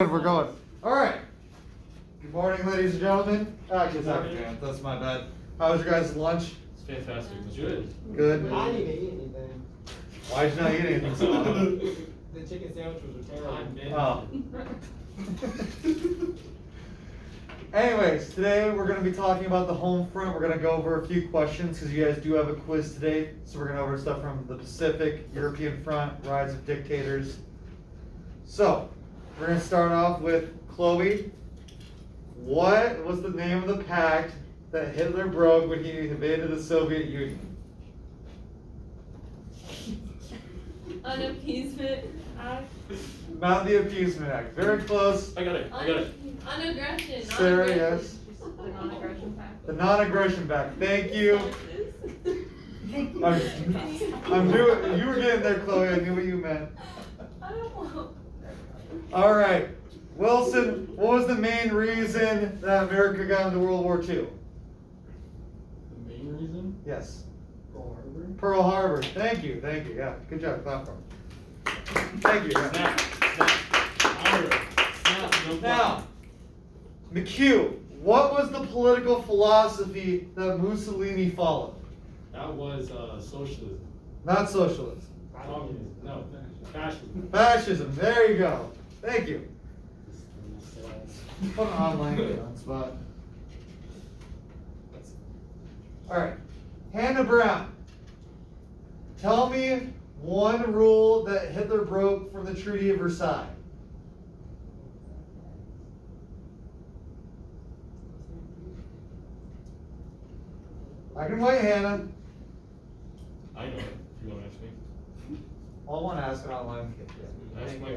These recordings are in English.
We're going. All right. Good morning, ladies and gentlemen. Actually, it's afternoon. That's my bad. How was your guys' lunch? It's fantastic. It's good. Good. I didn't even eat anything. Why did you not eat anything? The chicken sandwiches were terrible. Oh. Anyways, today we're going to be talking about the home front. We're going to go over a few questions because you guys do have a quiz today. So we're going to go over stuff from the Pacific, European front, rise of dictators. So we're going to start off with Chloe. What was the name of the pact that Hitler broke when he invaded the Soviet Union? Unappeasement Act. Not the Appeasement Act. Very close. I got it. Unaggression. Sarah, yes. The non-aggression pact. The non-aggression pact. Thank you. I'm doing. You were getting there, Chloe. I knew what you meant. I don't know. All right, Wilson. What was the main reason that America got into World War II? The main reason? Yes. Pearl Harbor. Pearl Harbor. Thank you. Thank you. Yeah. Good job. Clap for him. Thank you. Yeah. Snap. No Now, McHugh. What was the political philosophy that Mussolini followed? That was socialism. Not socialism. Communism. No. Fascism. Fascism. There you go. Thank you. Put an online on the spot. All right, Hannah Brown. Tell me one rule that Hitler broke from the Treaty of Versailles. I can wait, Hannah. I know it. If you want to ask me. I want to ask it online. Ask my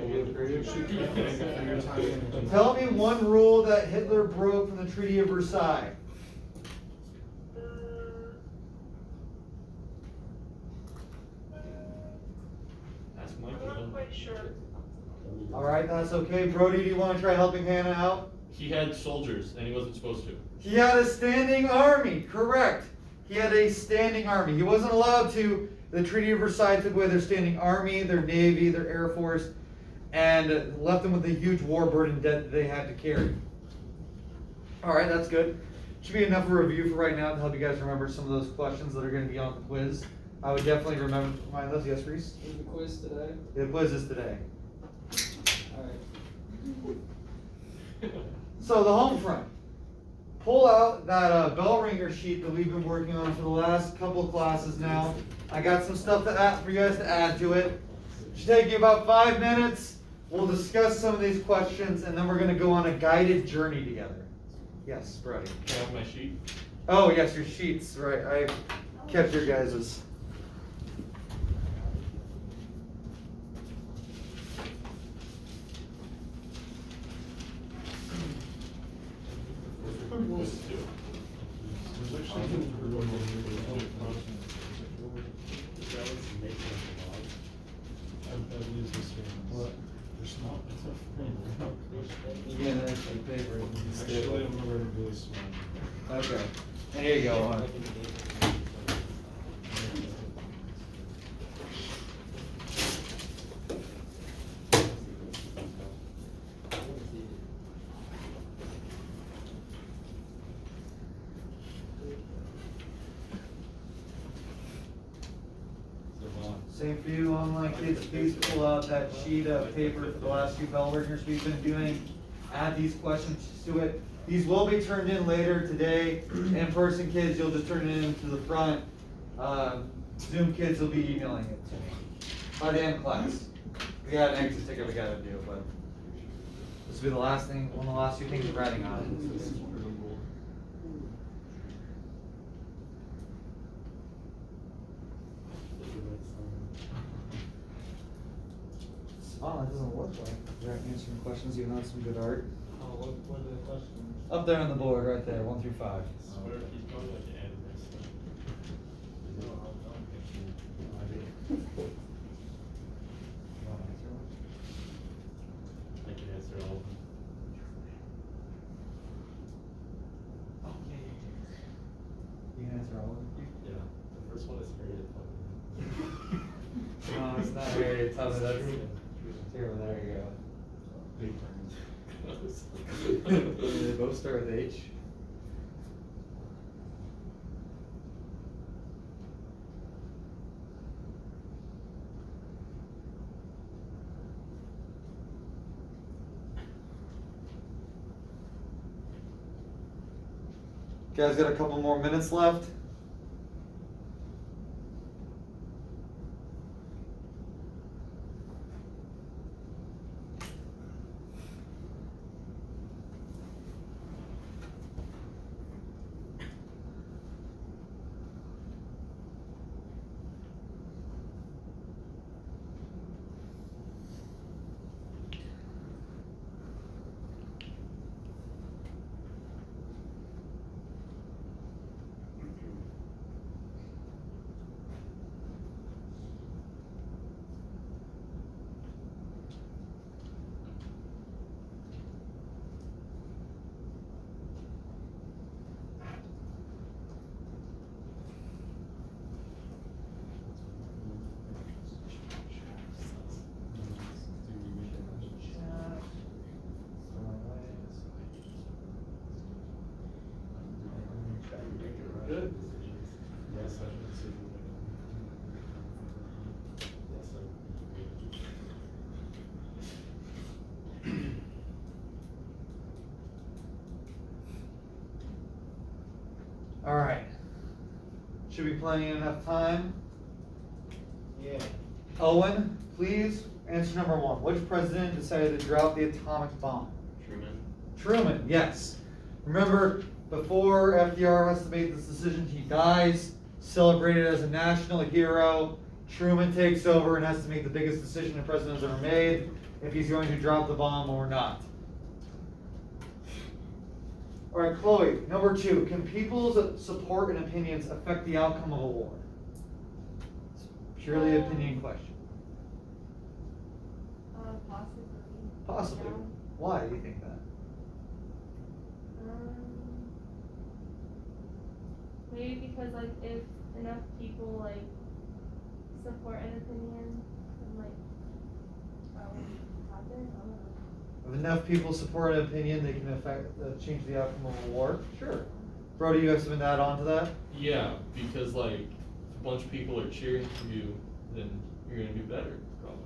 Tell me one rule that Hitler broke from the Treaty of Versailles. Ask Mike. I'm not quite sure. All right, that's okay. Brody, do you want to try helping Hannah out? He had soldiers and he wasn't supposed to. He had a standing army, correct. He had a standing army. He wasn't allowed to. The Treaty of Versailles took away their standing army, their navy, their air force, and left them with a huge war burden debt that they had to carry. All right, that's good. Should be enough of a review for right now to help you guys remember some of those questions that are going to be on the quiz. I would definitely remember remind those. Yes, Reese? Is the quiz today? The quiz is today. Alright. So the home front. Pull out that bell ringer sheet that we've been working on for the last couple of classes now. I got some stuff to add for you guys to add to it. Should take you about 5 minutes. We'll discuss some of these questions and then we're going to go on a guided journey together. Yes, Brody. Can I have my sheet? Oh yes, your sheets. Right, I kept your guys's. Yeah, that's my favorite. Actually, I'm never really small. Okay. There you go. Hon. Same for you online kids, please pull out that sheet of paper for the last few bell ringers we've been doing. Add these questions to it. These will be turned in later today. In-person kids, you'll just turn it into the front. Zoom kids will be emailing it to me by the end of class. We got an exit ticket we gotta do, but this will be the last thing, one of the last few things we're writing on. Oh, that doesn't look like they're answering questions, even though it's some good art. Oh, what are the questions? Up there on the board, right there, 1 through 5. I swear he's probably like an animist. I can answer all of them. Oh, yeah. You can answer all of them? Yeah. The first one is Harriet Tubman. No, it's not Harriet Tubman. That's here. There you go. Big brains. those. They both start with H. Guys, got a couple more minutes left. Good. Yes, I should see. Yes, All right. Should be plenty enough time. Yeah. Owen, please answer number one. Which president decided to drop the atomic bomb? Truman. Truman, yes. Remember, before FDR has to make this decision, he dies, celebrated as a national hero. Truman takes over and has to make the biggest decision the president has ever made, if he's going to drop the bomb or not. All right, Chloe, number two. Can people's support and opinions affect the outcome of a war? It's purely opinion question. Possibly. Possibly. Yeah. Why do you think that? Maybe because like if enough people like support an opinion, then like that would happen. I don't know. If enough people support an opinion, they can change the outcome of a war. Sure. Brody, you have something to add on to that? Yeah, because like if a bunch of people are cheering for you, then you're gonna do better, probably.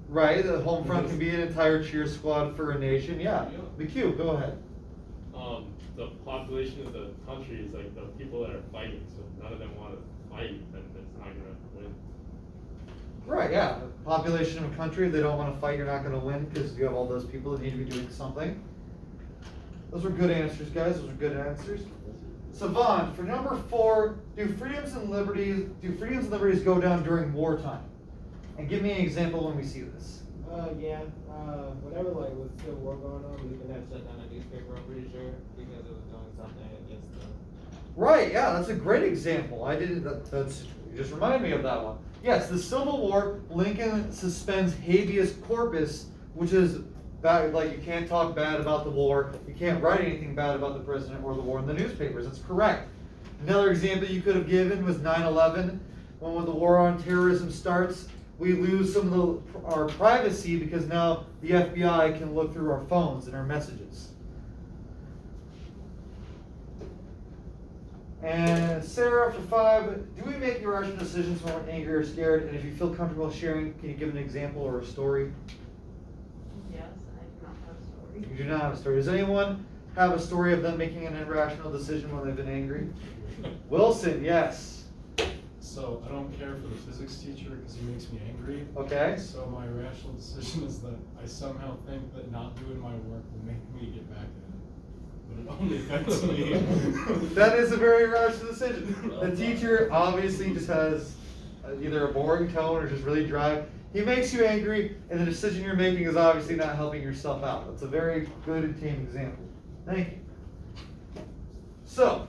Right. The home front can be an entire cheer squad for a nation. Yeah. Yeah. McHugh, go ahead. The population of the country is like the people that are fighting, so none of them want to fight, then it's not gonna win. Right. Yeah. The population of a country, if they don't want to fight, you're not going to win because you have all those people that need to be doing something. Those were good answers, guys. Those are good answers. Savon, for number four, do freedoms and liberties go down during wartime? And give me an example when we see this. Yeah, whenever like with Civil War going on, we even had shut down a newspaper, I'm pretty sure, because it was doing something against them. Right, yeah, that's a great example. That's you just reminded me of that one. Yes, the Civil War, Lincoln suspends habeas corpus, which is bad, like you can't talk bad about the war, you can't write anything bad about the president or the war in the newspapers. That's correct. Another example you could have given was 9/11, when the war on terrorism starts. We lose some of our privacy because now the FBI can look through our phones and our messages. And Sarah, for 5, do we make irrational decisions when we're angry or scared? And if you feel comfortable sharing, can you give an example or a story? Yes, I do not have a story. You do not have a story. Does anyone have a story of them making an irrational decision when they've been angry? Wilson, yes. So I don't care for the physics teacher because he makes me angry. Okay. So my rational decision is that I somehow think that not doing my work will make me get back at him. But it only affects me. That is a very irrational decision. The teacher obviously just has either a boring tone or just really dry. He makes you angry, and the decision you're making is obviously not helping yourself out. That's a very good and tame example. Thank you. So,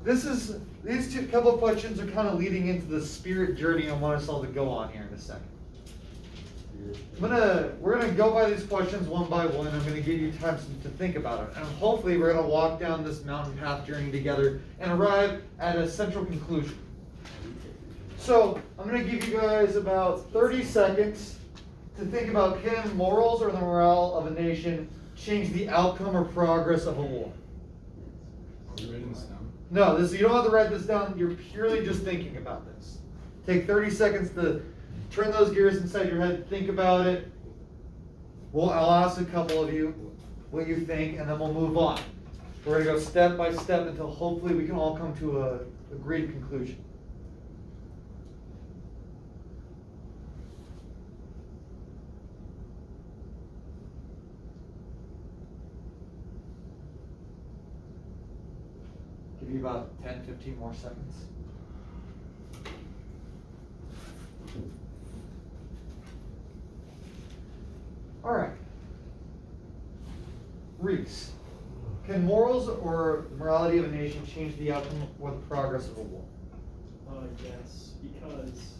these couple of questions are kind of leading into the spirit journey I want us all to go on here in a second. We're gonna go by these questions one by one. I'm gonna give you time to think about it, and hopefully we're gonna walk down this mountain path journey together and arrive at a central conclusion. So I'm gonna give you guys about 30 seconds to think about, can morals or the morale of a nation change the outcome or progress of a war? Are we writing this down? No, you don't have to write this down, you're purely just thinking about this. Take 30 seconds to turn those gears inside your head, think about it. I'll ask a couple of you what you think, and then we'll move on. We're gonna go step by step until hopefully we can all come to a agreed conclusion. Give you about 10, 15 more seconds. All right. Reese, can morals or morality of a nation change the outcome or the progress of a war? Yes, because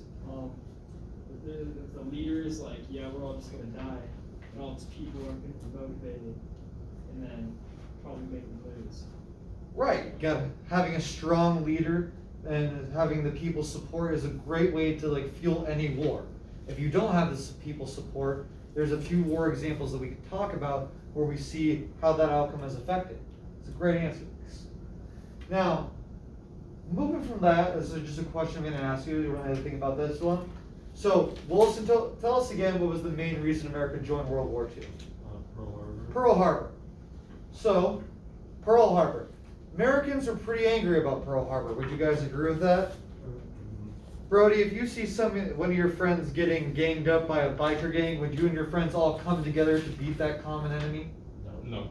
if the leader is like, yeah, we're all just gonna die, and all these people aren't gonna be motivated, and then probably make them lose. Right. Having a strong leader and having the people's support is a great way to fuel any war. If you don't have this people's support, there's a few war examples that we can talk about where we see how that outcome is affected. It's a great answer. Now, moving from that, this is just a question I'm going to ask you. You're going to think about this one. So, Wilson, tell us again what was the main reason America joined World War II? Pearl Harbor. Pearl Harbor. So, Pearl Harbor. Americans are pretty angry about Pearl Harbor. Would you guys agree with that? Brody, if you see one of your friends getting ganged up by a biker gang, would you and your friends all come together to beat that common enemy? No.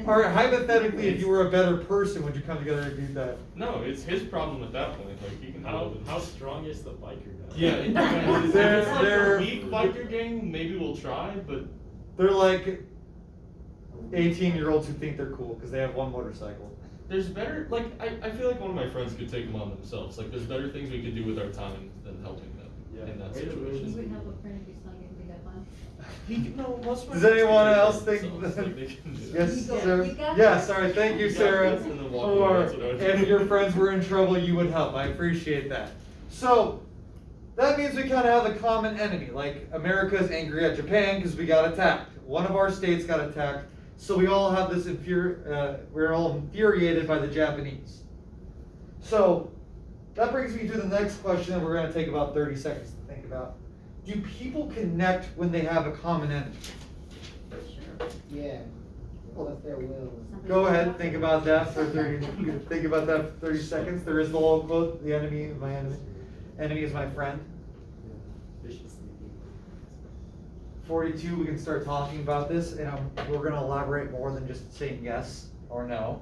All right, hypothetically, if you were a better person, would you come together to beat that? No, it's his problem at that point. Like he can How strong is the biker guy? Yeah, it depends. If it's like They're- a weak biker gang, maybe we'll try, but They're like 18-year-olds who think they're cool because they have one motorcycle. there's better, like, I feel like one of my friends could take them on themselves. Like, there's better things we could do with our time than helping them in that Way to lose. situation. You would help a friend if you saw getting beat up on. Most of my Does friends anyone can take else care of think themselves, that- like, they can do that. Yes, You got- sir. you got Yes, this. all right, thank you, You got Sarah. this, and then walk away, Or that's what I would do. if your friends were in trouble, you would help. I appreciate that. So, that means we kind of have a common enemy. Like, America's angry at Japan because we got attacked. One of our states got attacked. So we all have this we're all infuriated by the Japanese. So, that brings me to the next question that we're going to take about 30 seconds to think about. Do people connect when they have a common enemy? Yeah. What's their will? Go ahead, think about that for 30, think about that for 30 seconds. There is the old quote, the enemy is my enemy. Enemy is my friend. 42, we can start talking about this, and we're gonna elaborate more than just saying yes or no.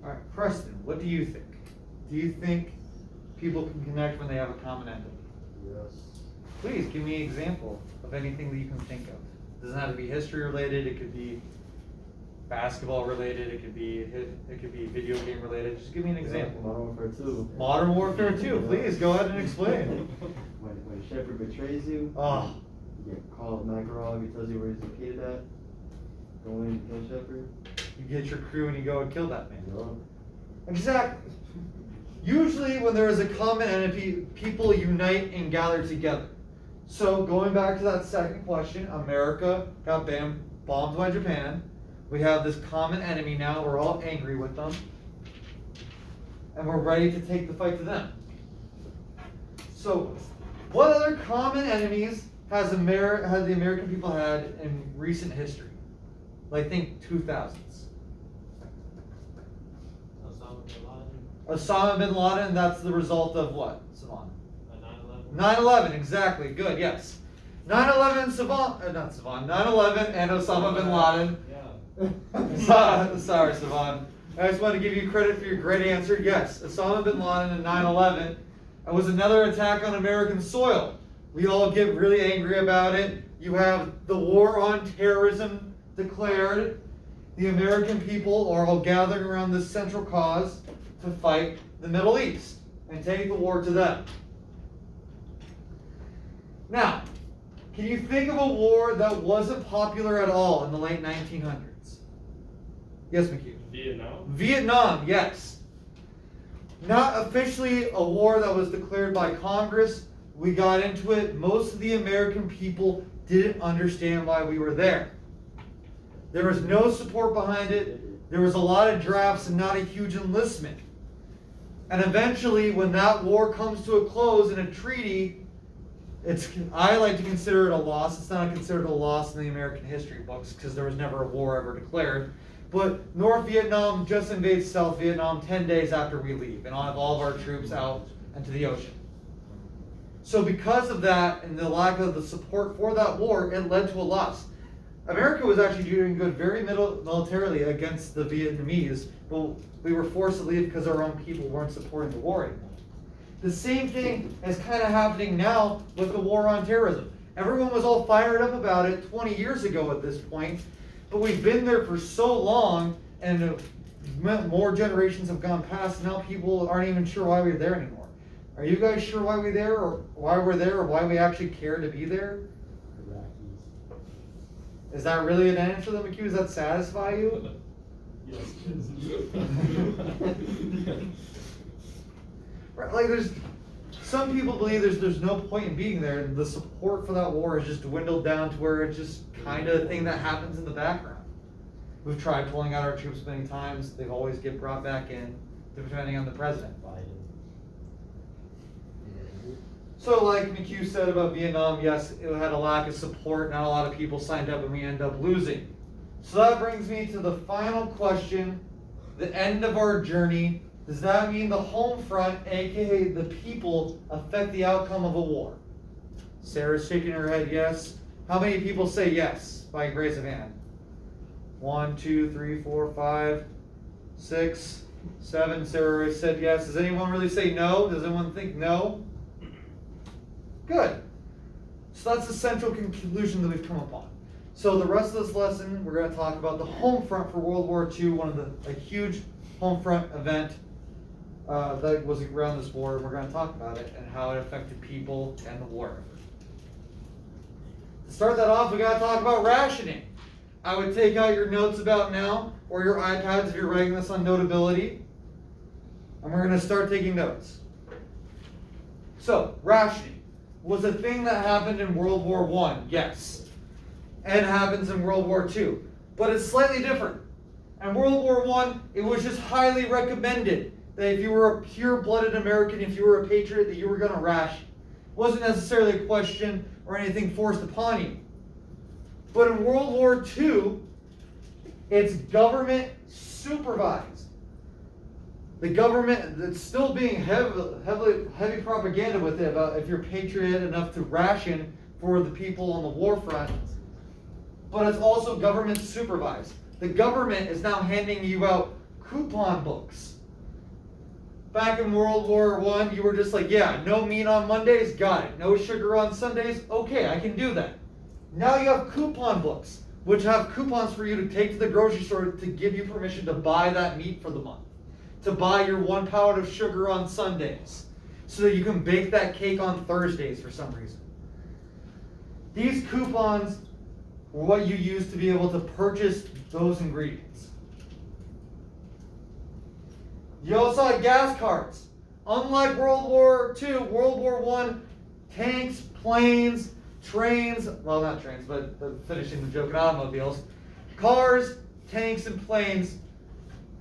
All right, Preston, what do you think? Do you think people can connect when they have a common enemy? Yes. Please give me an example of anything that you can think of. It doesn't have to be history related. It could be basketball related. It could be video game related. Just give me an example. Modern Warfare 2. Modern Warfare 2. Please go ahead and explain. When Shepard betrays you, Oh, you get called Makarov, he tells you where he's located at. Go in and kill Shepard. you get your crew and you go and kill that man. You know? Exactly. Usually when there is a common enemy, people unite and gather together. So going back to that second question, America got bombed by Japan. We have this common enemy now, we're all angry with them. And we're ready to take the fight to them. So what other common enemies has the American people had in recent history? Like think 2000s. Osama bin Laden, that's the result of what, Savon? 9/11, exactly, good, yes. 9/11, 9/11 and Osama bin Laden. Yeah. Sorry, Savon. I just want to give you credit for your great answer. Yes, Osama bin Laden and 9/11. It was another attack on American soil. We all get really angry about it. You have the war on terrorism declared. the American people are all gathered around this central cause to fight the Middle East and take the war to them. Now, can you think of a war that wasn't popular at all in the late 1900s? Yes, McHugh. Vietnam? Vietnam, yes. Not officially a war that was declared by Congress. We got into it. Most of the American people didn't understand why we were there. There was no support behind it. There was a lot of drafts and not a huge enlistment. And eventually, when that war comes to a close in a treaty, I like to consider it a loss. It's not considered a loss in the American history books because there was never a war ever declared. But North Vietnam just invades South Vietnam 10 days after we leave, and I'll have all of our troops out into the ocean. So because of that and the lack of the support for that war, it led to a loss. America was actually doing good militarily against the Vietnamese, but we were forced to leave because our own people weren't supporting the war anymore. The same thing is kind of happening now with the war on terrorism. Everyone was all fired up about it 20 years ago at this point, but we've been there for so long, and more generations have gone past, and now people aren't even sure why we're there anymore. Are you guys sure why we're there, or why we're there, or why we actually care to be there? Is that really an answer, that McHugh? Does that satisfy you? Yes, it is. Right, like there's some people believe there's no point in being there, and the support for that war has just dwindled down to where it's just kind of a thing that happens in the background. We've tried pulling out our troops many times; they always get brought back in, depending on the president. So, like McHugh said about Vietnam, yes, it had a lack of support. Not a lot of people signed up, and we end up losing. So that brings me to the final question: the end of our journey. Does that mean the home front, aka the people, affect the outcome of a war? Sarah's shaking her head yes. How many people say yes by grace of hand? 1, 2, 3, 4, 5, 6, 7. Sarah already said yes. Does anyone really say no? Does anyone think no? Good. So that's the central conclusion that we've come upon. So the rest of this lesson, we're going to talk about the home front for World War II, a huge home front event that was around this war. We're going to talk about it and how it affected people and the war effort. To start that off, we got to talk about rationing. I would take out your notes about now, or your iPads if you're writing this on Notability, and we're going to start taking notes. So, rationing was a thing that happened in World War I, yes, and happens in World War II, but it's slightly different. In World War I, it was just highly recommended that if you were a pure-blooded American, if you were a patriot, that you were going to ration. It wasn't necessarily a question or anything forced upon you. But in World War II, it's government supervised. The government, that's still being heavy propaganda with it about if you're patriot enough to ration for the people on the war front. But it's also government supervised. The government is now handing you out coupon books. Back in World War I, you were just like, yeah, no meat on Mondays, got it. No sugar on Sundays, okay, I can do that. Now you have coupon books, which have coupons for you to take to the grocery store to give you permission to buy that meat for the month. To buy your 1 pound of sugar on Sundays. So that you can bake that cake on Thursdays for some reason. These coupons were what you used to be able to purchase those ingredients. You also had gas cards. Unlike World War II, World War I, tanks, planes, trains, well not trains, but finishing the joke in automobiles, cars, tanks, and planes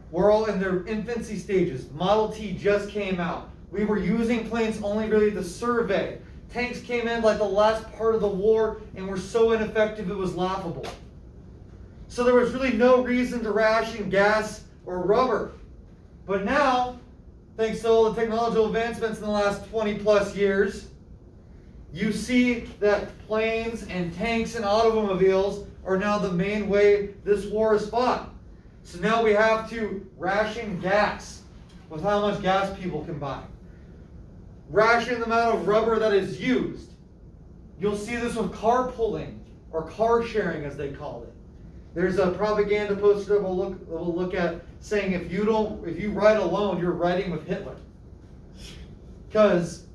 were all in their infancy stages. Model T just came out. We were using planes only really to survey. Tanks came in like the last part of the war and were so ineffective it was laughable. So there was really no reason to ration gas or rubber. But now, thanks to all the technological advancements in the last 20 plus years, you see that planes and tanks and automobiles are now the main way this war is fought. So now we have to ration gas with how much gas people can buy. Ration the amount of rubber that is used. You'll see this with carpooling or car sharing as they call it. There's a propaganda poster that we'll look at saying if you ride alone, you're riding with Hitler. Because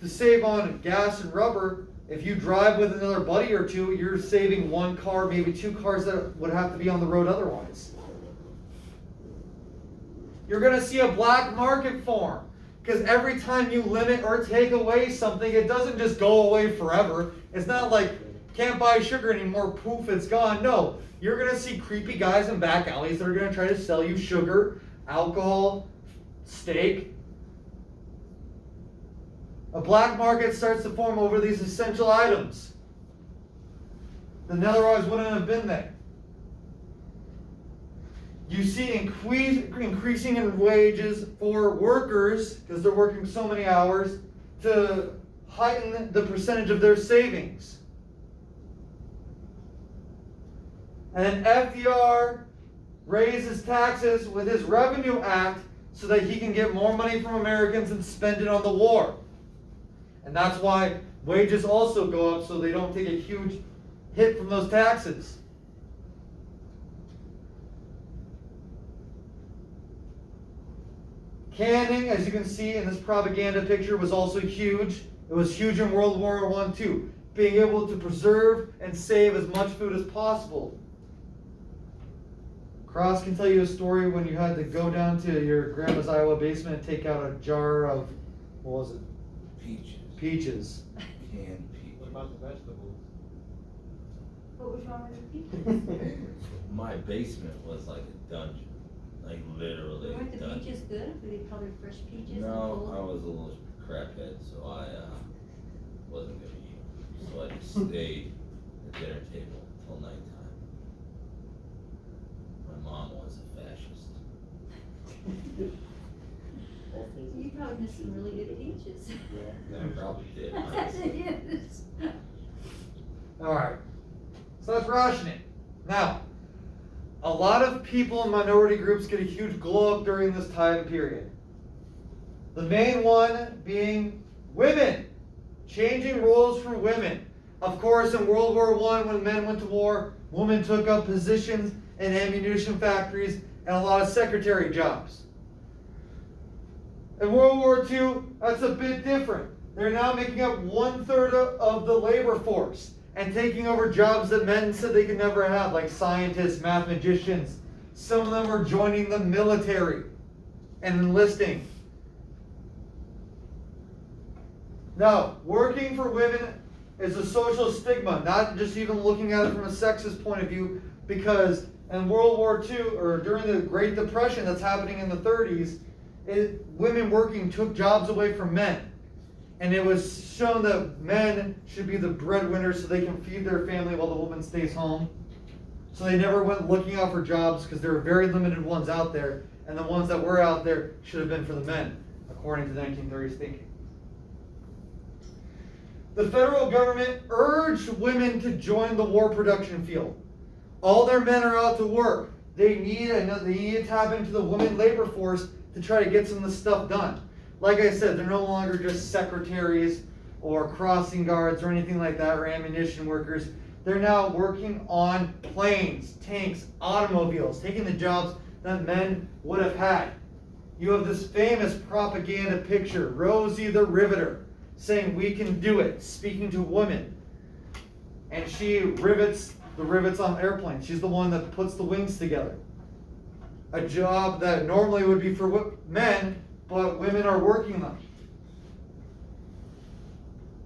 to save on gas and rubber, if you drive with another buddy or two, you're saving one car, maybe two cars that would have to be on the road otherwise. You're going to see a black market form. Because every time you limit or take away something, it doesn't just go away forever. It's not like, can't buy sugar anymore, poof, it's gone. No, you're going to see creepy guys in back alleys that are going to try to sell you sugar, alcohol, steak. A black market starts to form over these essential items that otherwise wouldn't have been there. You see increasing in wages for workers, because they're working so many hours, to heighten the percentage of their savings. And FDR raises taxes with his Revenue Act so that he can get more money from Americans and spend it on the war. And that's why wages also go up, so they don't take a huge hit from those taxes. Canning, as you can see in this propaganda picture, was also huge. It was huge in World War I too. Being able to preserve and save as much food as possible. Cross can tell you a story when you had to go down to your grandma's Iowa basement and take out a jar of, what was it? Peaches. What Canned peaches. about the vegetables? What was wrong with the peaches? My basement was like a dungeon, like literally Weren't a the dungeon. peaches good? Were they probably fresh peaches? No, I was a little craphead, so I wasn't gonna eat. So I just stayed at the dinner table till nighttime. My mom was a fascist. You probably missed some really good peaches. I probably did. That's honestly. it. Alright. So that's rationing. Now, a lot of people in minority groups get a huge glow up during this time period. The main one being women. Changing roles for women. Of course, in World War I, when men went to war, women took up positions in ammunition factories and a lot of secretary jobs. In World War II, that's a bit different. They're now making up 1/3 of the labor force and taking over jobs that men said they could never have, like scientists, mathematicians. Some of them are joining the military and enlisting. Now, working for women is a social stigma, not just even looking at it from a sexist point of view, because in World War II, or during the Great Depression that's happening in the 30s, women working took jobs away from men. And it was shown that men should be the breadwinners so they can feed their family while the woman stays home. So they never went looking out for jobs because there were very limited ones out there. And the ones that were out there should have been for the men, according to the 1930s thinking. The federal government urged women to join the war production field. All their men are out to work. They need to tap into the women labor force to try to get some of this stuff done. Like I said, they're no longer just secretaries or crossing guards or anything like that, or ammunition workers. They're now working on planes, tanks, automobiles, taking the jobs that men would have had. You have this famous propaganda picture, Rosie the Riveter, saying we can do it, speaking to women. And she rivets the rivets on airplanes. She's the one that puts the wings together. A job that normally would be for men, but women are working them.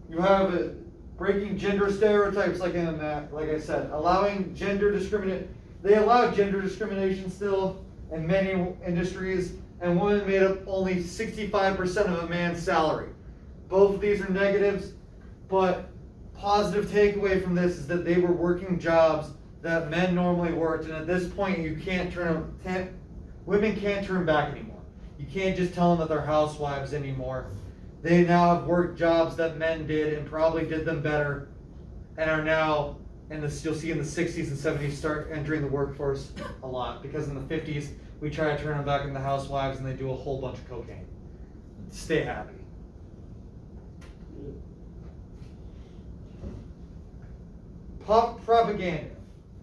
You have breaking gender stereotypes, like I said, allowing gender discrimination. They allow gender discrimination still in many industries, and women made up only 65% of a man's salary. Both of these are negatives, but positive takeaway from this is that they were working jobs that men normally worked, and at this point women can't turn back anymore. You can't just tell them that they're housewives anymore. They now have worked jobs that men did and probably did them better, and are now, you'll see in the 60s and 70s start entering the workforce a lot, because in the 50s we try to turn them back into housewives and they do a whole bunch of cocaine. Stay happy. Pop propaganda.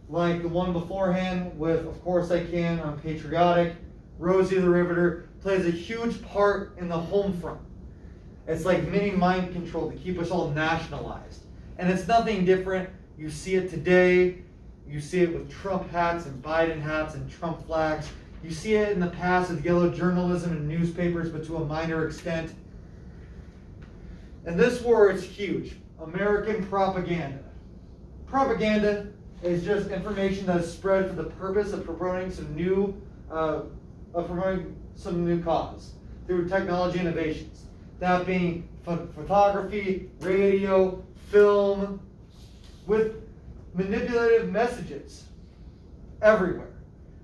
like the one beforehand with Of Course I Can, I'm Patriotic, Rosie the Riveter, plays a huge part in the home front. It's like mini mind control to keep us all nationalized. And it's nothing different. You see it today. You see it with Trump hats and Biden hats and Trump flags. You see it in the past with yellow journalism and newspapers, but to a minor extent. And this war is huge. American propaganda. Propaganda is just information that is spread for the purpose of promoting some new cause through technology innovations. That being photography, radio, film, with manipulative messages everywhere.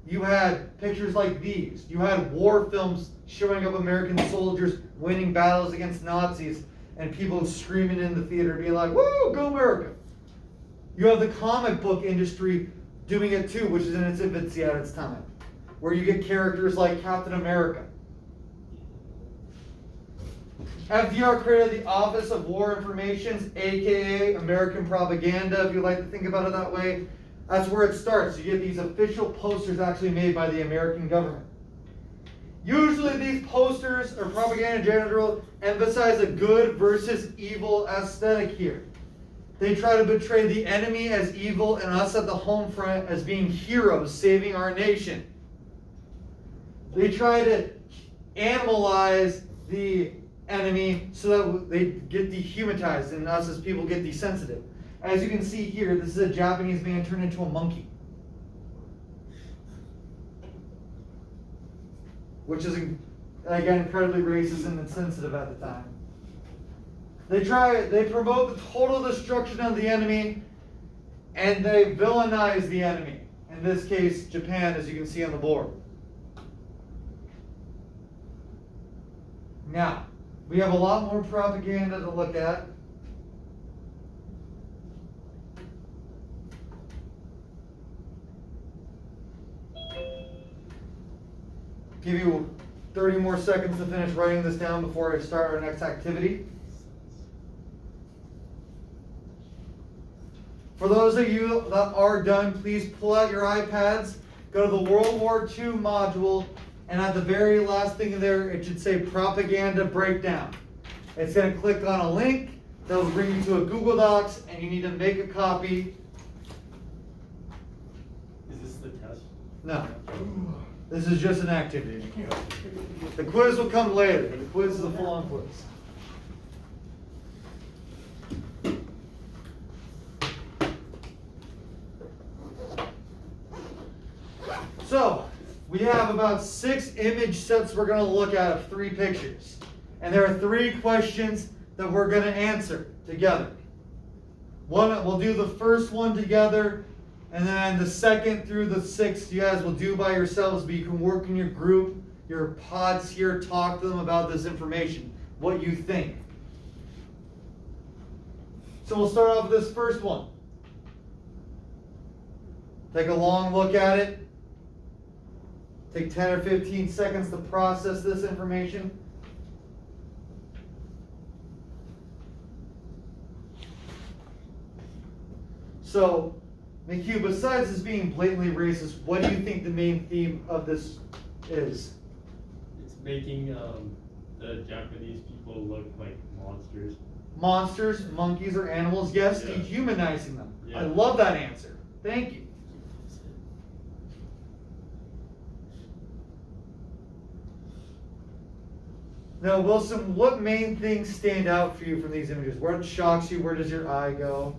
You had pictures like these. You had war films showing up American soldiers winning battles against Nazis and people screaming in the theater being like, "Woo, go America!" You have the comic book industry doing it too, which is in its infancy at its time, where you get characters like Captain America. FDR created the Office of War Information, aka American Propaganda, if you like to think about it that way. That's where it starts. You get these official posters actually made by the American government. Usually these posters or propaganda in general emphasize a good versus evil aesthetic here. They try to portray the enemy as evil and us at the home front as being heroes saving our nation. They try to animalize the enemy so that they get dehumanized and us as people get desensitive. As you can see here, this is a Japanese man turned into a monkey. Which is, again, incredibly racist and insensitive at the time. They promote the total destruction of the enemy, and they villainize the enemy. In this case, Japan, as you can see on the board. Now, we have a lot more propaganda to look at. Give you 30 more seconds to finish writing this down before I start our next activity. For those of you that are done, please pull out your iPads, go to the World War II module, and at the very last thing in there, it should say Propaganda Breakdown. It's going to click on a link that will bring you to a Google Docs, and you need to make a copy. Is this the test? No. This is just an activity. The quiz will come later, but the quiz is a full-on quiz. So, we have about 6 image sets we're going to look at of 3 pictures. And there are 3 questions that we're going to answer together. We'll do the first one together, and then the second through the 6th you guys will do by yourselves, but you can work in your group, your pods here, talk to them about this information, what you think. So we'll start off with this first one. Take a long look at it. Take 10 or 15 seconds to process this information. So, McHugh, besides this being blatantly racist, what do you think the main theme of this is? It's making the Japanese people look like monsters. Monsters, monkeys, or animals? Yes, Yeah. dehumanizing them. Yeah. I love that answer. Thank you. Now, Wilson, what main things stand out for you from these images? What shocks you? Where does your eye go?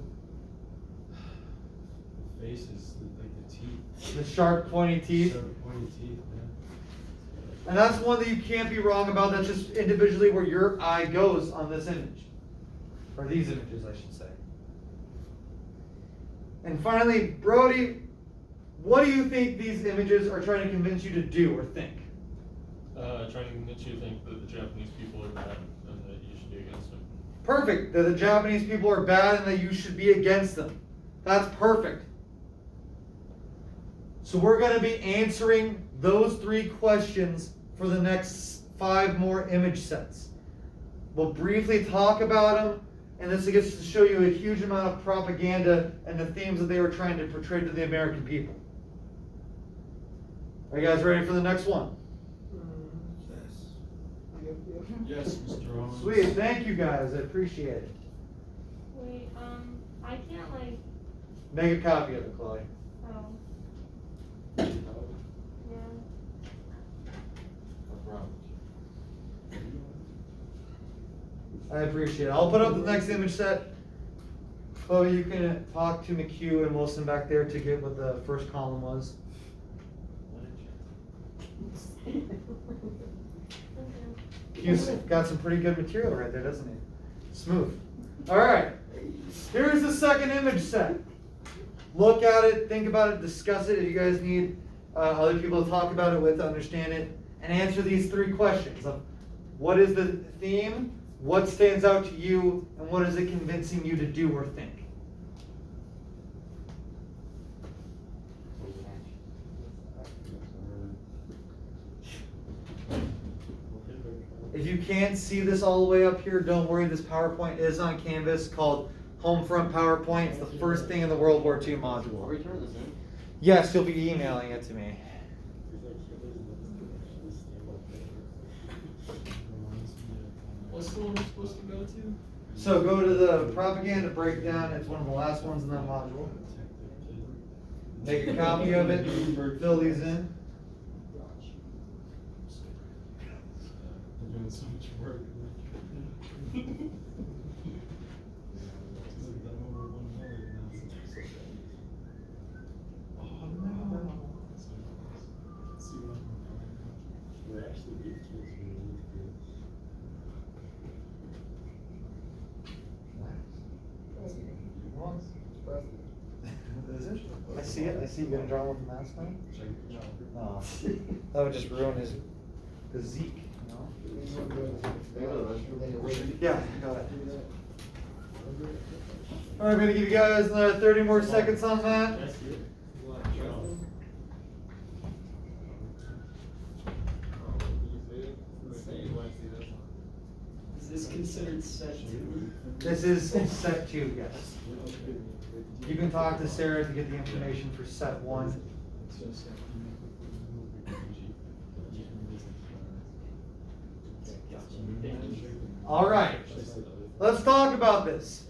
Faces, like the teeth. The sharp, pointy teeth. Sharp, pointy teeth, yeah. And that's one that you can't be wrong about. That's just individually where your eye goes on this image. Or these images, I should say. And finally, Brody, what do you think these images are trying to convince you to do or think? Trying to convince you to think that the Japanese people are bad and that you should be against them. Perfect. That the Japanese people are bad and that you should be against them. That's perfect. So we're going to be answering those 3 questions for the next 5 more image sets. We'll briefly talk about them, and this gets to show you a huge amount of propaganda and the themes that they were trying to portray to the American people. Are you guys ready for the next one? Yes, Mr. Owens. Sweet, thank you guys, I appreciate it. Wait, I can't like, Make a copy of it, Chloe. oh. Yeah. I appreciate it. I'll put up the next image set. Chloe, you can talk to McHugh and Wilson back there to get what the first column was. Hugh's got some pretty good material right there, doesn't he? Smooth. Alright, here's the second image set. Look at it, think about it, discuss it. If you guys need other people to talk about it with, to understand it, and answer these three questions of what is the theme, what stands out to you, and what is it convincing you to do or think? If you can't see this all the way up here, don't worry, this PowerPoint is on Canvas called Homefront PowerPoint. It's the first thing in the World War II module. Are we turning this in? Yes, you'll be emailing it to me. What's the one we're supposed to go to? So go to the propaganda breakdown, it's one of the last ones in that module. Make a copy of it, fill these in. I'm doing so much work. Oh no. See what I'm We're actually good kids when we need Is it? I see it, I see you gonna draw with the mask on? No, that would just ruin his physique, you know? Yeah, go ahead. Alright, I'm gonna give you guys another 30 more seconds on that. Is this considered set two? This is set 2, yes. You can talk to Sarah to get the information for set 1. Alright, let's talk about this.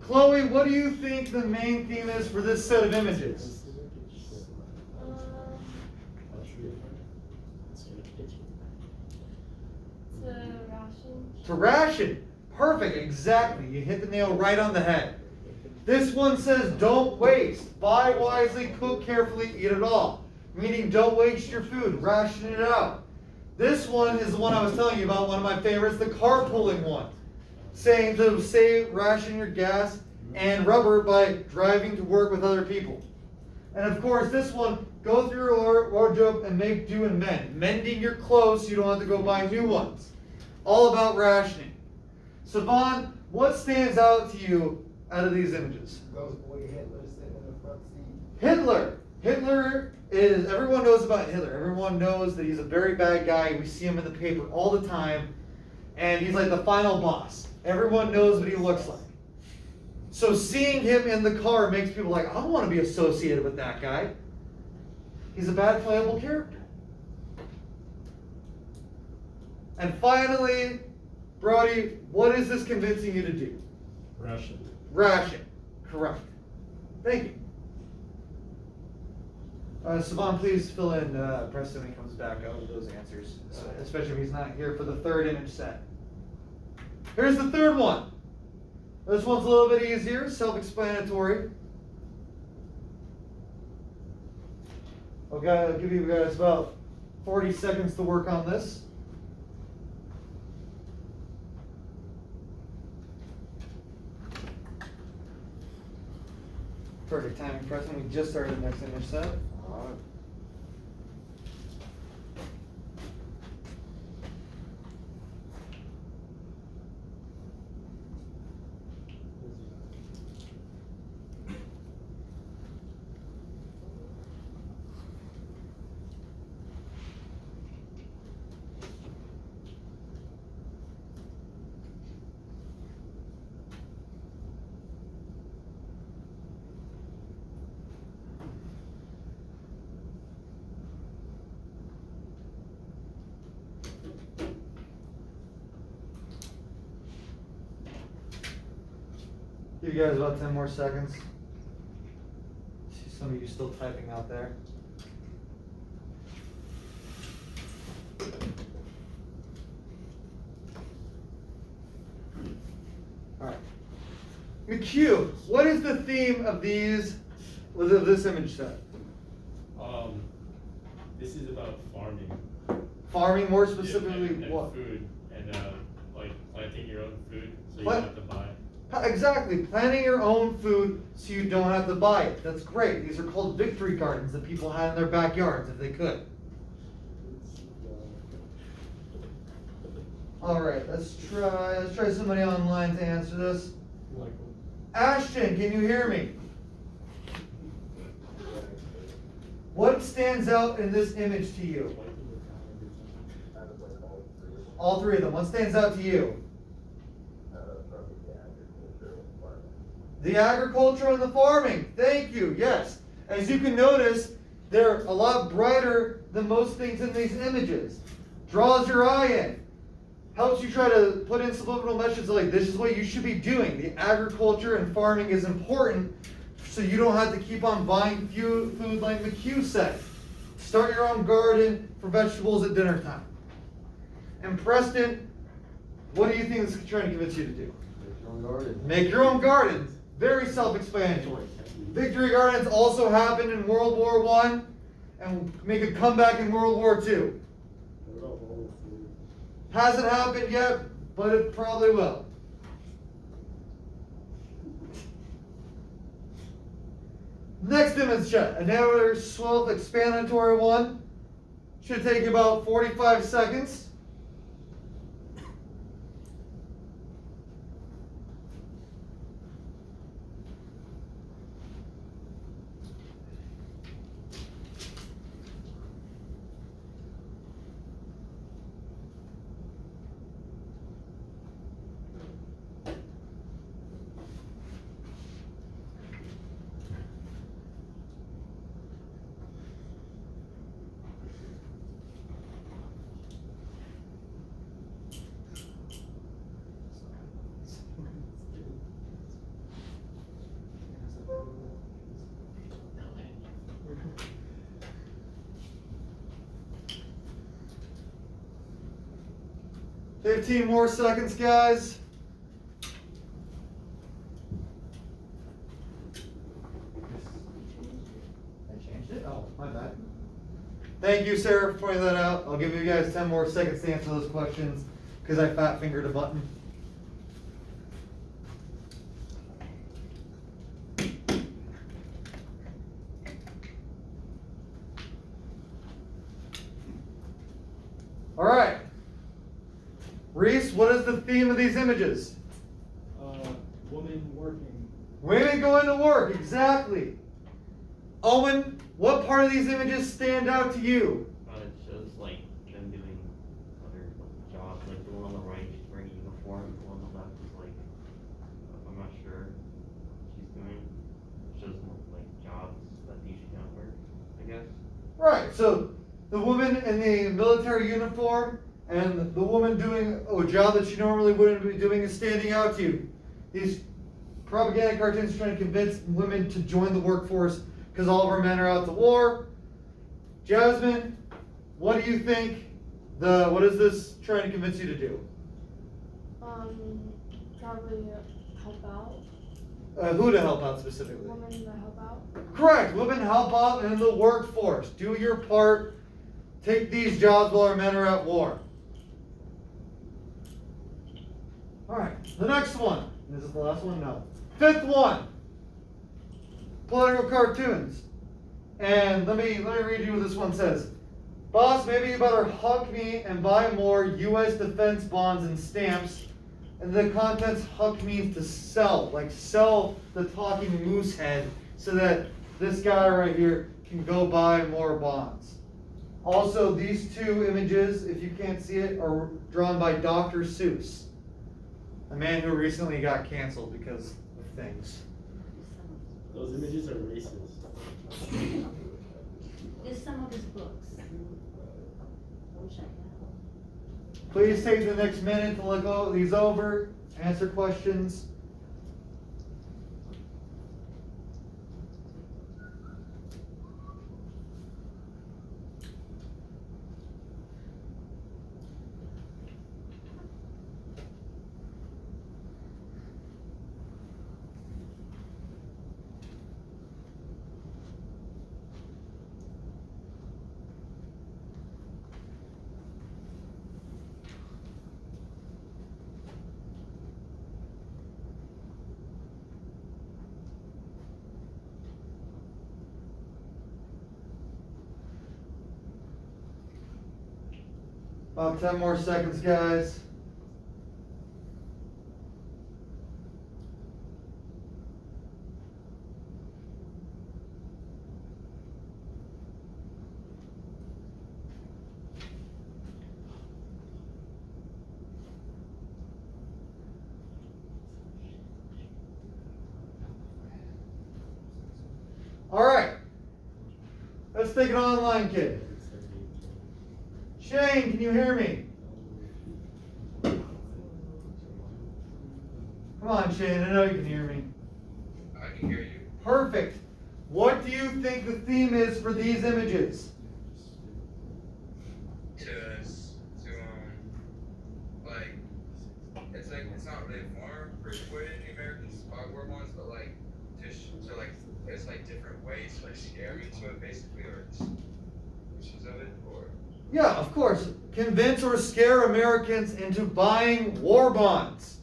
Chloe, what do you think the main theme is for this set of images? To ration. To ration. Perfect, exactly. You hit the nail right on the head. This one says don't waste. Buy wisely, cook carefully, eat it all. Meaning don't waste your food, ration it out. This one is the one I was telling you about, one of my favorites, the carpooling one. Saying to save, ration your gas and rubber by driving to work with other people. And of course this one, go through your wardrobe and make do and mend. Mending your clothes so you don't have to go buy new ones. All about rationing. Savon, what stands out to you out of these images? Goes boy Hitler sitting in the front seat. Hitler. Hitler is, everyone knows about Hitler. Everyone knows that he's a very bad guy. We see him in the paper all the time. And he's like the final boss. Everyone knows what he looks like. So seeing him in the car makes people like, I don't want to be associated with that guy. He's a bad playable character. And finally, Brody, what is this convincing you to do? Russian. Ration. Correct. Thank you. Savon, please fill in Preston when he comes back out with those answers, especially if he's not here for the third image set. Here's the third one. This one's a little bit easier, self-explanatory. Okay, I'll give you guys about 40 seconds to work on this. Perfect timing, Preston. We just started the next image set. Give you guys about 10 more seconds. See some of you still typing out there. Alright. McHugh, what is the theme of this image set? This is about farming. Farming, more Yeah, specifically, and what? food, and like planting your own food, so you What? don't have to buy it. Exactly, planting your own food so you don't have to buy it. That's great. These are called victory gardens that people had in their backyards if they could. Alright, let's try somebody online to answer this. Like, Ashton, can you hear me? What stands out in this image to you? All three of them. What stands out to you? The agriculture and the farming. Thank you. Yes. As you can notice, they're a lot brighter than most things in these images. Draws your eye in. Helps you try to put in subliminal messages like this is what you should be doing. The agriculture and farming is important so you don't have to keep on buying food like McHugh said. Start your own garden for vegetables at dinner time. And Preston, what do you think this is trying to convince you to do? Make your own garden. Make your own gardens. Very self-explanatory. Victory gardens also happened in World War I and make a comeback in World War II. What about all the food? Hasn't happened yet, but it probably will. Next image shot, another self-explanatory one. Should take you about 45 seconds. Fifteen more seconds, guys. I changed it? Oh, my bad. Thank you, Sarah, for pointing that out. I'll give you guys 10 more seconds to answer those questions because I fat fingered a button. All right. Reese, what is the theme of these images? Woman working. Women going to work, exactly. Owen, what part of these images stand out to you? It shows like them doing other like, jobs. Like the one on the right, she's wearing a uniform. The one on the left is like, I'm not sure what she's doing. It shows more like jobs that they should not work, I guess. Right, so the woman in the military uniform and the woman doing a job that she normally wouldn't be doing is standing out to you. These propaganda cartoons are trying to convince women to join the workforce because all of our men are out to war. Jasmine, what do you think? What is this trying to convince you to do? Probably help out. Who to help out specifically? Women to help out. Correct. Women help out in the workforce. Do your part. Take these jobs while our men are at war. Alright, the next one. This is the last one? No. Fifth one. Political cartoons. And let me read you what this one says. Boss, maybe you better huck me and buy more U.S. defense bonds and stamps. And the contents huck means to sell. Like sell the talking moose head so that this guy right here can go buy more bonds. Also, these two images, if you can't see it, are drawn by Dr. Seuss. A man who recently got canceled because of things. Those images are racist. Just some of his books. I wish I had. Please take the next minute to look these over, answer questions. About 10 more seconds, guys. All right. Let's take an online kid. Shane, can you hear me? Come on, Shane, I know you can hear me. I can hear you. Perfect. What do you think the theme is for these images? It's not really more persuaded the Americans about war bonds, but like, it's like different ways to like scare me to it basically, or uses of it, or. Yeah, of course. Convince or scare Americans into buying war bonds.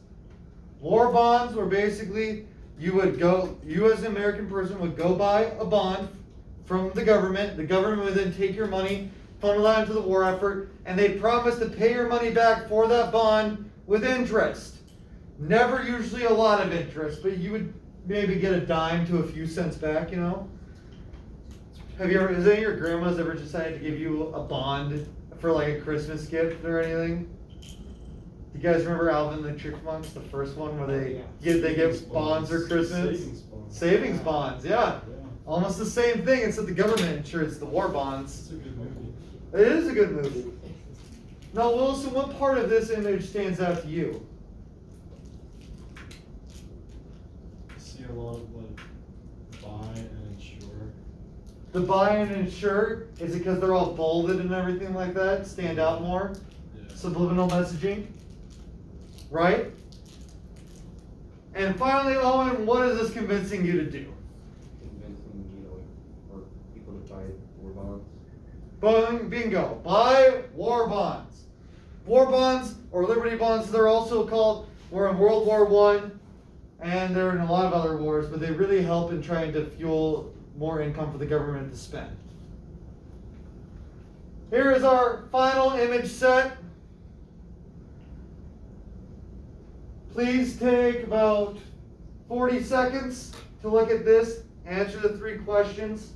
War bonds were basically, you as an American person would go buy a bond from the government would then take your money, funnel it into the war effort, and they promise to pay your money back for that bond with interest. Never usually a lot of interest, but you would maybe get a dime to a few cents back, you know? Has any of your grandmas ever decided to give you a bond for like a Christmas gift or anything? You guys remember Alvin and the Chipmunks, the first one where they give bonds for Christmas? Savings bonds, yeah. Almost the same thing, except the government insures the war bonds. It's a good movie. It is a good movie. Now, Wilson, what part of this image stands out to you? I see a lot of like buy and insure. The buy and insure, is it because they're all bolded and everything like that? Stand out more? Yeah. Subliminal messaging? Right? And finally, Owen, what is this convincing you to do? Convincing, or people to buy war bonds. Bingo. Buy war bonds. War bonds, or Liberty bonds, they're also called, were in World War I, and they're in a lot of other wars, but they really help in trying to fuel more income for the government to spend. Here is our final image set. Please take about 40 seconds to look at this, answer the 3 questions.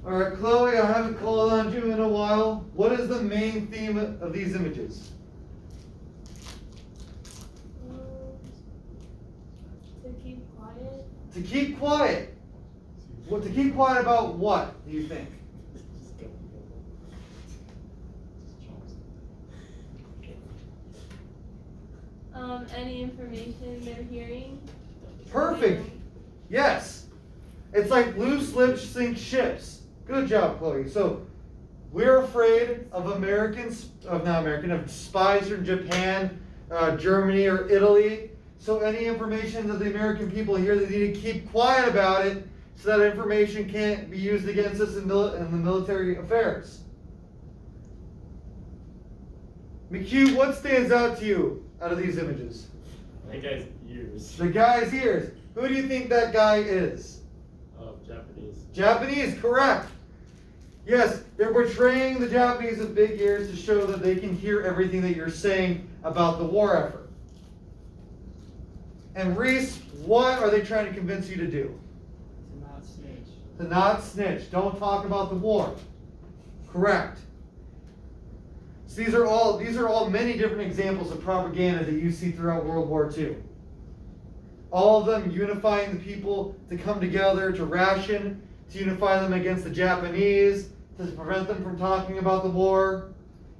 All right, Chloe, I haven't called on you in a while. What is the main theme of these images? To keep quiet. To keep quiet. Well, to keep quiet about what, do you think? Any information they're hearing. Perfect. Yes. It's like loose lips sink ships. Good job, Chloe. So we're afraid of of spies from Japan, Germany, or Italy. So any information that the American people hear, they need to keep quiet about it so that information can't be used against us in the military affairs. McHugh, what stands out to you out of these images? That guy's ears. The guy's ears. Who do you think that guy is? Japanese. Japanese, correct. Yes, they're portraying the Japanese with big ears to show that they can hear everything that you're saying about the war effort. And Reese, what are they trying to convince you to do? To not snitch. To not snitch. Don't talk about the war. Correct. So these are all many different examples of propaganda that you see throughout World War II. all of them unifying the people to come together to ration, to unify them against the Japanese, to prevent them from talking about the war.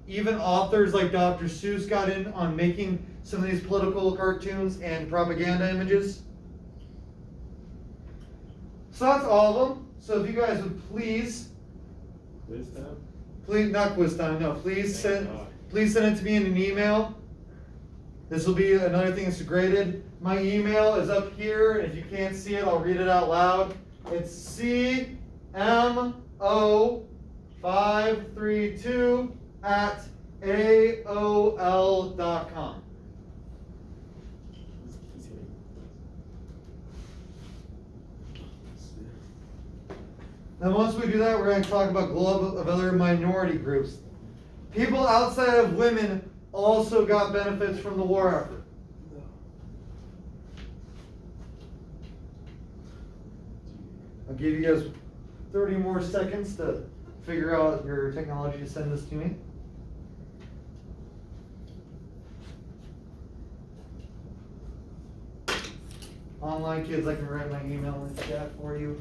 Even authors like Dr. Seuss got in on making some of these political cartoons and propaganda images. So that's all of them. So if you guys would please, not quiz time, no, please send it to me in an email. This will be another thing that's graded. My email is up here. If you can't see it, I'll read it out loud. It's cmo532@aol.com. Now once we do that, we're going to talk about global of other minority groups. People outside of women also got benefits from the war effort. I'll give you guys 30 more seconds to figure out your technology to send this to me. Online kids, I can write my email in the chat for you.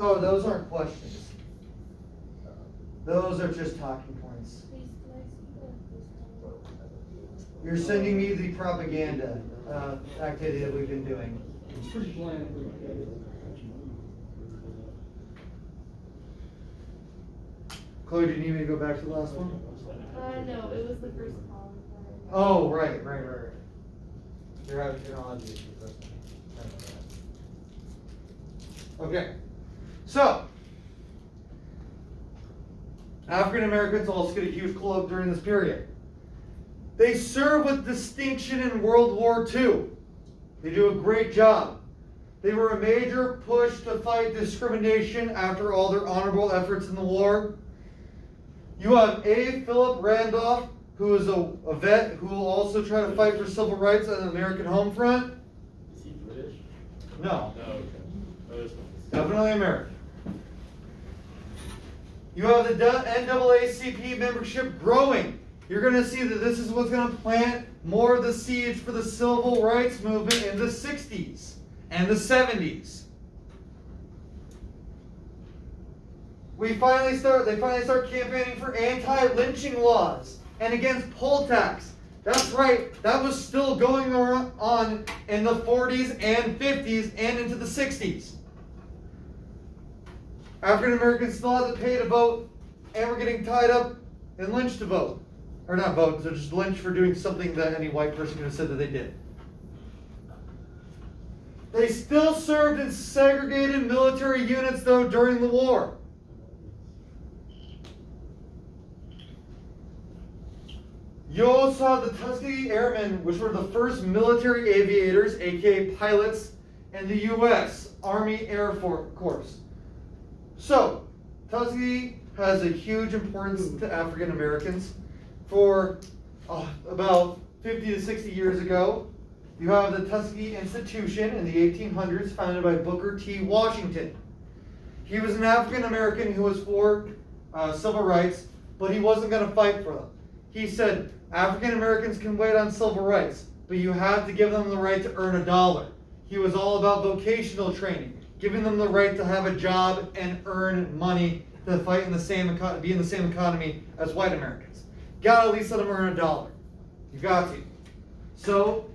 Oh, those aren't questions. Those are just talking points. Please, can I see the? You're sending me the propaganda activity that we've been doing. It's pretty bland. Chloe, do you need me to go back to the last one? No, it was the first call. Oh, right. You're having technology issues. Okay. So, African Americans also get a huge club during this period. They serve with distinction in World War II. They do a great job. They were a major push to fight discrimination after all their honorable efforts in the war. You have A. Philip Randolph, who is a vet who will also try to fight for civil rights on the American home front. Is he British? No, No, okay. Oh, this one. definitely American. You have the NAACP membership growing. You're going to see that this is what's going to plant more of the seeds for the civil rights movement in the 60s and the 70s. They finally start campaigning for anti-lynching laws and against poll tax. That's right, that was still going on in the 40s and 50s and into the 60s. African Americans still had to pay to vote, and were getting tied up and lynched to vote. Or not vote, so just lynched for doing something that any white person could have said that they did. They still served in segregated military units, though, during the war. You also have the Tuskegee Airmen, which were the first military aviators, aka pilots, in the U.S. Army Air Corps. So, Tuskegee has a huge importance to African Americans. For about 50 to 60 years ago, you have the Tuskegee Institution in the 1800s, founded by Booker T. Washington. He was an African American who was for civil rights, but he wasn't going to fight for them. He said, African Americans can wait on civil rights, but you have to give them the right to earn $1. He was all about vocational training, giving them the right to have a job and earn money to fight in the same be in the same economy as white Americans. Got to at least let them earn $1. You got to. So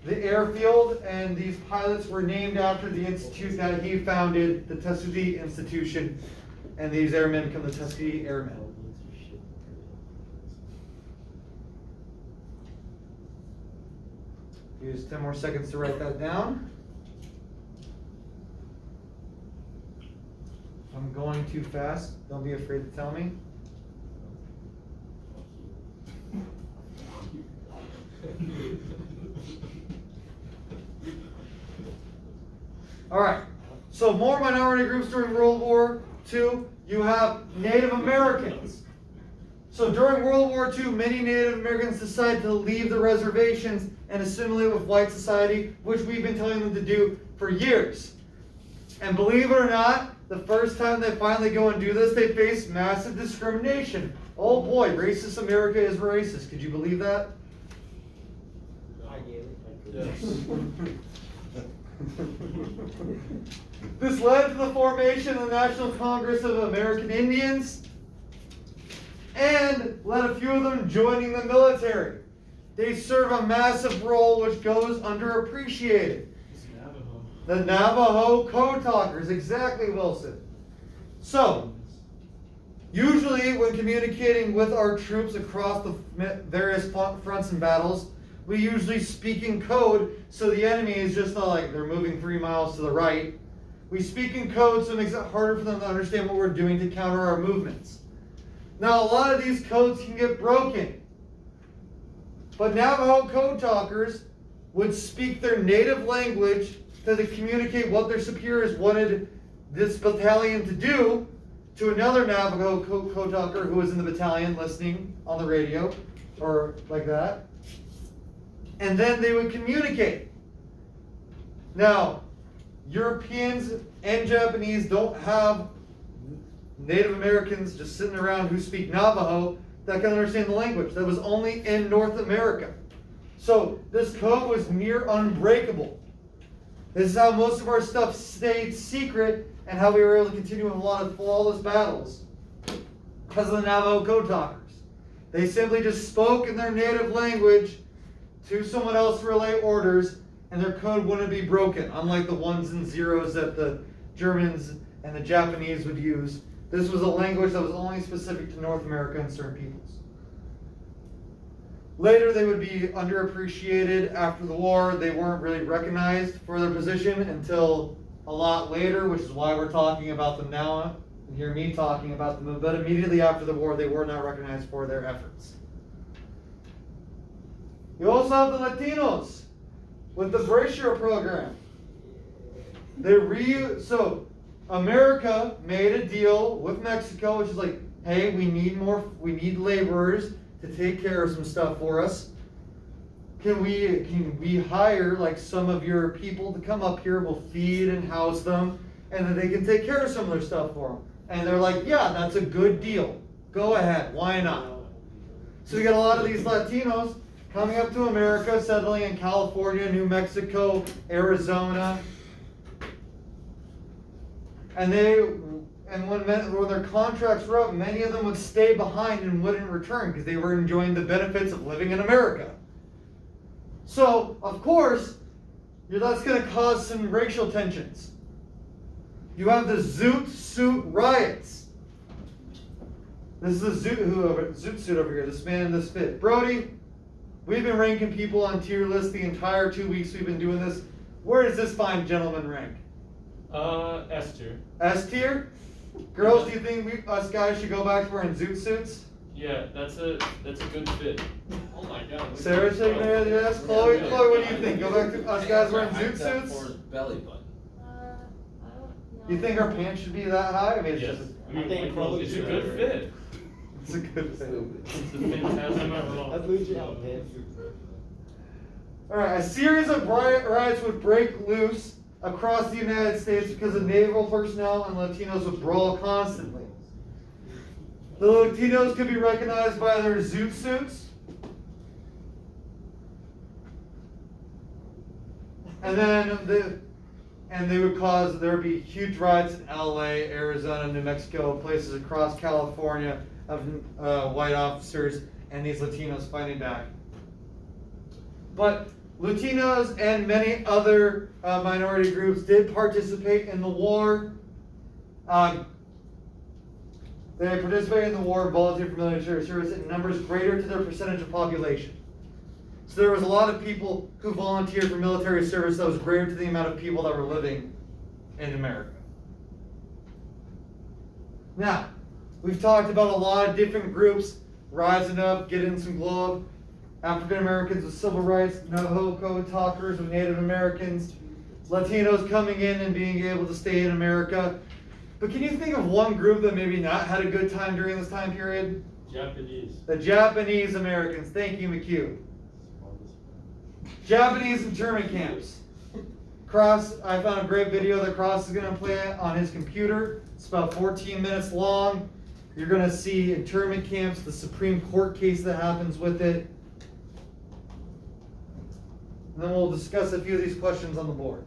the airfield and these pilots were named after the institute that he founded, the Tuskegee Institution, and these airmen become the Tuskegee Airmen. Use 10 more seconds to write that down. If I'm going too fast, don't be afraid to tell me. All right, so more minority groups during World War II. You have Native Americans. So during World War II, many Native Americans decided to leave the reservations and assimilate with white society, which we've been telling them to do for years. And believe it or not, the first time they finally go and do this, they face massive discrimination. Oh boy, racist America is racist. Could you believe that? I get it. This led to the formation of the National Congress of American Indians and led a few of them joining the military. They serve a massive role which goes underappreciated. It's Navajo. The Navajo Code Talkers, exactly, Wilson. So, usually when communicating with our troops across the various fronts and battles, we usually speak in code so the enemy is just not like they're moving 3 miles to the right. We speak in code so it makes it harder for them to understand what we're doing to counter our movements. Now, a lot of these codes can get broken. But Navajo code talkers would speak their native language to communicate what their superiors wanted this battalion to do to another Navajo code talker who was in the battalion listening on the radio or like that. And then they would communicate. Now, Europeans and Japanese don't have Native Americans just sitting around who speak Navajo that can understand the language. That was only in North America. So this code was near unbreakable. This is how most of our stuff stayed secret and how we were able to continue in a lot of flawless battles. Because of the Navajo code talkers. They simply just spoke in their native language to someone else to relay orders, and their code wouldn't be broken, unlike the ones and zeros that the Germans and the Japanese would use. This was a language that was only specific to North America and certain peoples. Later, they would be underappreciated after the war. They weren't really recognized for their position until a lot later, which is why we're talking about them now. You hear me talking about them, but immediately after the war, they were not recognized for their efforts. You also have the Latinos with the Brasher program. So America made a deal with Mexico, which is like, hey, we need laborers to take care of some stuff for us. Can we hire like some of your people to come up here? We'll feed and house them, and then they can take care of some of their stuff for them. And they're like, yeah, that's a good deal. Go ahead, why not? So you get a lot of these Latinos coming up to America, settling in California, New Mexico, Arizona. And when their contracts were up, many of them would stay behind and wouldn't return because they were enjoying the benefits of living in America. So, of course, that's going to cause some racial tensions. You have the Zoot Suit riots. This is a Zoot Suit over here, this man in this fit. Brody, we've been ranking people on tier lists the entire 2 weeks we've been doing this. Where does this fine gentleman rank? S tier. S tier? Girls, do you think us guys should go back to wearing Zoot Suits? Yeah, that's a good fit. Oh my god. Sarah shaking her head yes. Chloe, what do you think? Go back to us guys wearing Zoot Suits? For his belly button. I don't know. You think our pants should be that high? I mean, it's Yes. just I mean, I think probably it's a should. good fit. it's a good thing. It's a fantastic. That's legit out, man. Alright, a series of riots would break loose across the United States because of naval personnel and Latinos would brawl constantly. The Latinos could be recognized by their Zoot Suits. And then there would be huge riots in LA, Arizona, New Mexico, places across California of white officers and these Latinos fighting back. But Latinos and many other minority groups did participate in the war. They participated in the war and volunteered for military service in numbers greater to their percentage of population. So there was a lot of people who volunteered for military service that was greater to the amount of people that were living in America. Now, we've talked about a lot of different groups rising up, getting some glow up. African Americans with civil rights, Navajo code talkers with Native Americans, Latinos coming in and being able to stay in America. But can you think of one group that maybe not had a good time during this time period? Japanese. The Japanese Americans. Thank you, McHugh. Japanese internment camps. I found a great video that Cross is going to play on his computer. It's about 14 minutes long. You're gonna see internment camps, the Supreme Court case that happens with it. And then we'll discuss a few of these questions on the board.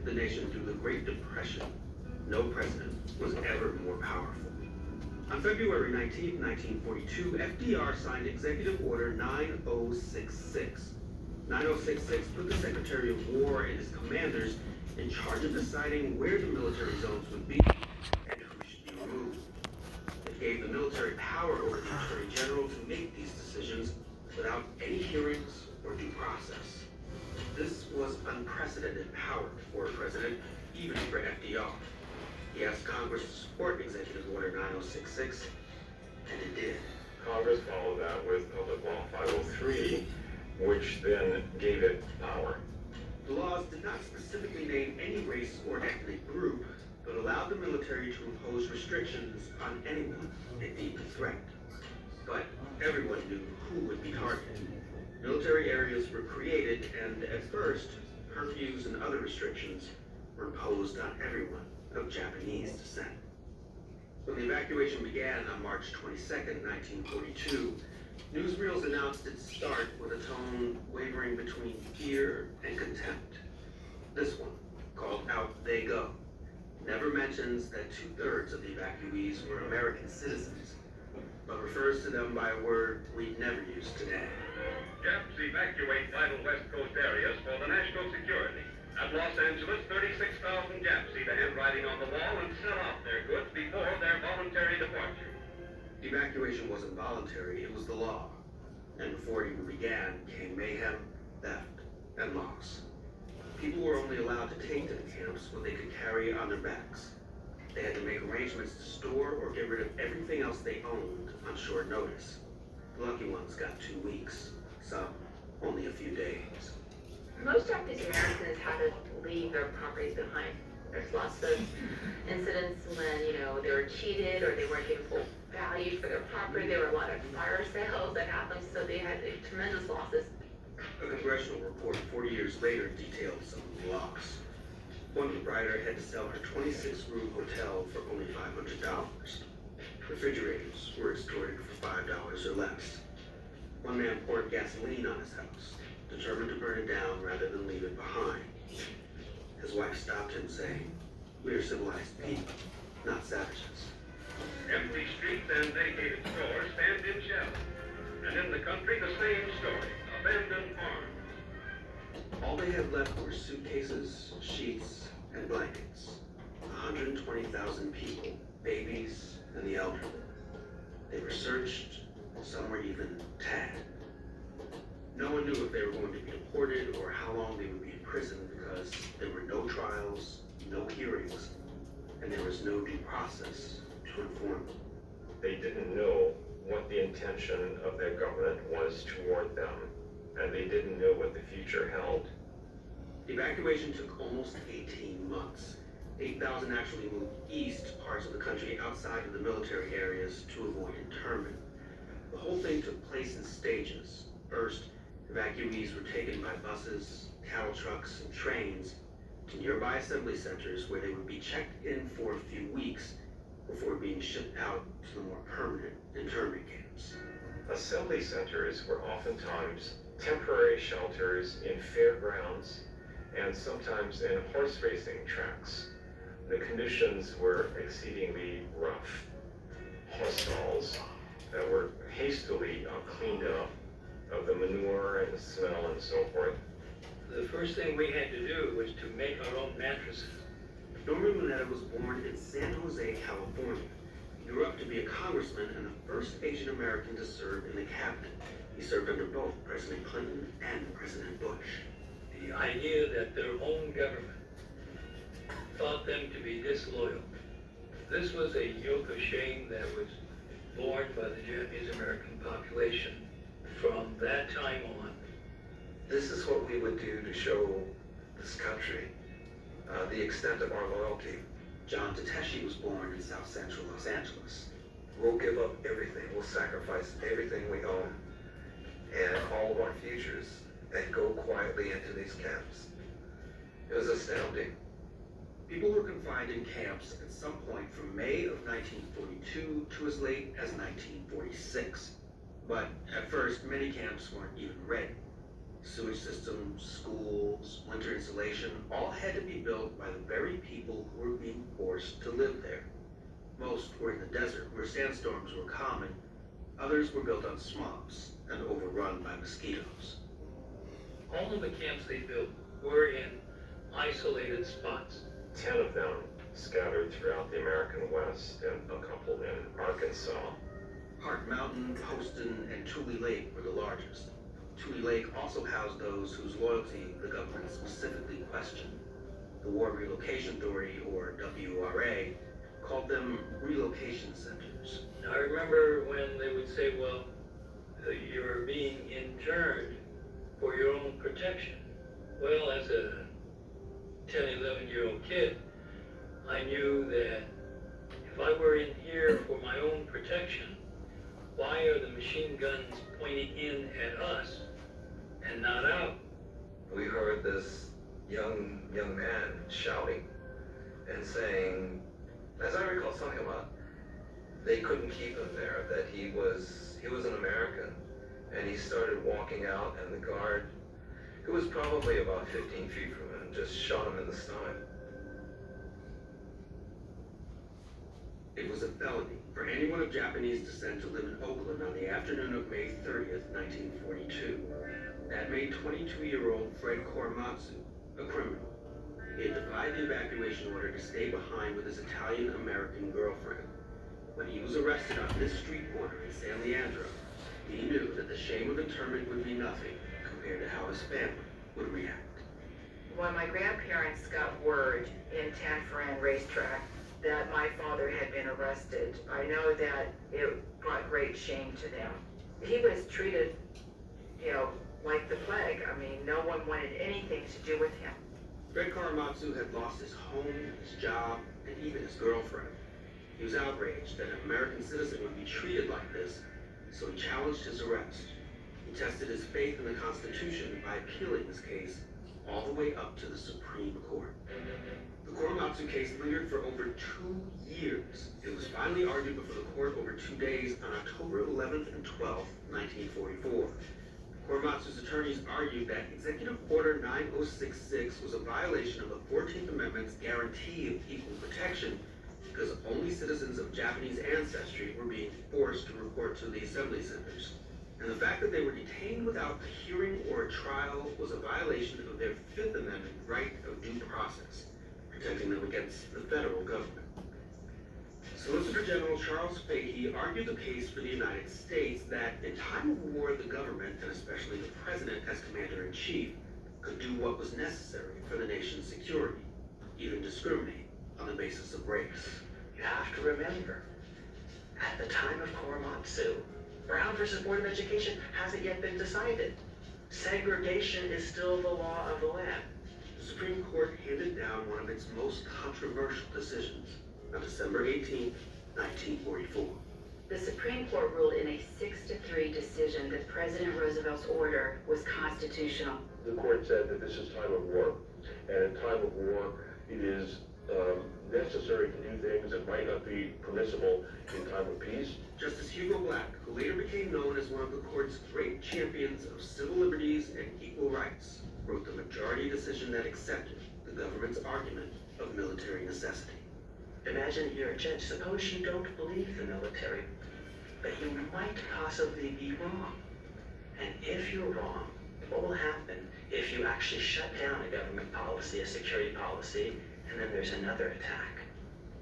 The nation through the Great Depression, no president was ever more powerful. On February 19, 1942, FDR signed Executive Order 9066. 9066 put the Secretary of War and his commanders in charge of deciding where the military zones would be and who should be removed. It gave the military power over the Attorney General to make these decisions without any hearings or due process. This was unprecedented power for a president, even for FDR. He asked Congress to support Executive Order 9066, and it did. Congress followed that with Public Law 503, which then gave it power. The laws did not specifically name any race or ethnic group, but allowed the military to impose restrictions on anyone it deemed a threat. But everyone knew who would be targeted. Military areas were created, and at first, curfews and other restrictions were imposed on everyone of Japanese descent. When the evacuation began on March 22nd, 1942, newsreels announced its start with a tone wavering between fear and contempt. This one, called Out They Go, never mentions that 2/3 of the evacuees were American citizens, but refers to them by a word we'd never use today. Japs evacuate vital West Coast areas for the national security. At Los Angeles, 36,000 Japs see the handwriting on the wall and sell off their goods before their voluntary departure. The evacuation wasn't voluntary, it was the law. And before it even began, came mayhem, theft, and loss. People were only allowed to take to the camps what they could carry on their backs. They had to make arrangements to store or get rid of everything else they owned on short notice. The lucky ones got 2 weeks, some only a few days. Most Japanese Americans had to leave their properties behind. There's lots of incidents when, they were cheated or they weren't getting full value for their property. There were a lot of fire sales that happened, so they had tremendous losses. A congressional report 40 years later detailed some of the loss. One proprietor had to sell her 26-room hotel for only $500. Refrigerators were extorted for $5 or less. One man poured gasoline on his house, determined to burn it down rather than leave it behind. His wife stopped him, saying, "We are civilized people, not savages." Empty streets and vacated stores stand in shells. And in the country, the same story, abandoned farms. All they had left were suitcases, sheets, and blankets. 120,000 people, babies, and the elderly. They were searched, some were even tagged. No one knew if they were going to be deported or how long they would be in prison because there were no trials, no hearings, and there was no due process to inform them. They didn't know what the intention of their government was toward them, and they didn't know what the future held. The evacuation took almost 18 months. 8,000 actually moved east to parts of the country outside of the military areas to avoid internment. The whole thing took place in stages. First, evacuees were taken by buses, cattle trucks, and trains to nearby assembly centers where they would be checked in for a few weeks before being shipped out to the more permanent internment camps. Assembly centers were oftentimes temporary shelters in fairgrounds and sometimes in horse racing tracks. The conditions were exceedingly rough. Horse stalls that were hastily cleaned up of the manure and the smell and so forth. The first thing we had to do was to make our own mattresses. Norman Mineta was born in San Jose, California. He grew up to be a congressman and the first Asian American to serve in the cabinet. He served under both President Clinton and President Bush. The idea that their own government thought them to be disloyal. This was a yoke of shame that was borne by the Japanese American population from that time on. This is what we would do to show this country the extent of our loyalty. John Tateshi was born in South Central Los Angeles. We'll give up everything, we'll sacrifice everything we own and all of our futures and go quietly into these camps. It was astounding. People were confined in camps at some point from May of 1942 to as late as 1946. But at first, many camps weren't even ready. Sewage systems, schools, winter insulation, all had to be built by the very people who were being forced to live there. Most were in the desert, where sandstorms were common. Others were built on swamps and overrun by mosquitoes. All of the camps they built were in isolated spots. 10 of them scattered throughout the American West and a couple in Arkansas. Hart Mountain, Poston, and Tule Lake were the largest. Tule Lake also housed those whose loyalty the government specifically questioned. The War Relocation Authority, or WRA, called them relocation centers. I remember when they would say, well, you're being interned for your own protection. Well, as a 10, 11-year-old kid, I knew that if I were in here for my own protection, why are the machine guns pointing in at us and not out? We heard this young man shouting and saying, as I recall, something about they couldn't keep him there, that he was an American, and he started walking out, and the guard, who was probably about 15 feet from him, just shot him in the stomach. It was a felony for anyone of Japanese descent to live in Oakland on the afternoon of May 30th, 1942. That made 22-year-old Fred Korematsu a criminal. He had defied the evacuation order to stay behind with his Italian-American girlfriend. When he was arrested on this street corner in San Leandro, he knew that the shame of internment would be nothing compared to how his family would react. When my grandparents got word in Tanforan Racetrack that my father had been arrested, I know that it brought great shame to them. He was treated, like the plague. I mean, no one wanted anything to do with him. Fred Korematsu had lost his home, his job, and even his girlfriend. He was outraged that an American citizen would be treated like this, so he challenged his arrest. He tested his faith in the Constitution by appealing his case all the way up to the Supreme Court. The Korematsu case lingered for over 2 years. It was finally argued before the court over 2 days on October 11th and 12th, 1944. Korematsu's attorneys argued that Executive Order 9066 was a violation of the 14th Amendment's guarantee of equal protection because only citizens of Japanese ancestry were being forced to report to the assembly centers. And the fact that they were detained without a hearing or a trial was a violation of their Fifth Amendment right of due process, protecting them against the federal government. Solicitor General Charles Fahey argued the case for the United States that in time of war, the government, and especially the president as commander-in-chief, could do what was necessary for the nation's security, even discriminate on the basis of race. You have to remember, at the time of Korematsu, Brown versus Board of Education hasn't yet been decided. Segregation is still the law of the land. The Supreme Court handed down one of its most controversial decisions on December 18, 1944. The Supreme Court ruled in a 6-3 decision that President Roosevelt's order was constitutional. The court said that this is time of war, and in time of war, it is necessary to do things that might not be permissible in time of peace. Justice Hugo Black, who later became known as one of the court's great champions of civil liberties and equal rights, wrote the majority decision that accepted the government's argument of military necessity. Imagine you're a judge. Suppose you don't believe the military, but you might possibly be wrong. And if you're wrong, what will happen if you actually shut down a government policy, a security policy, and then there's another attack?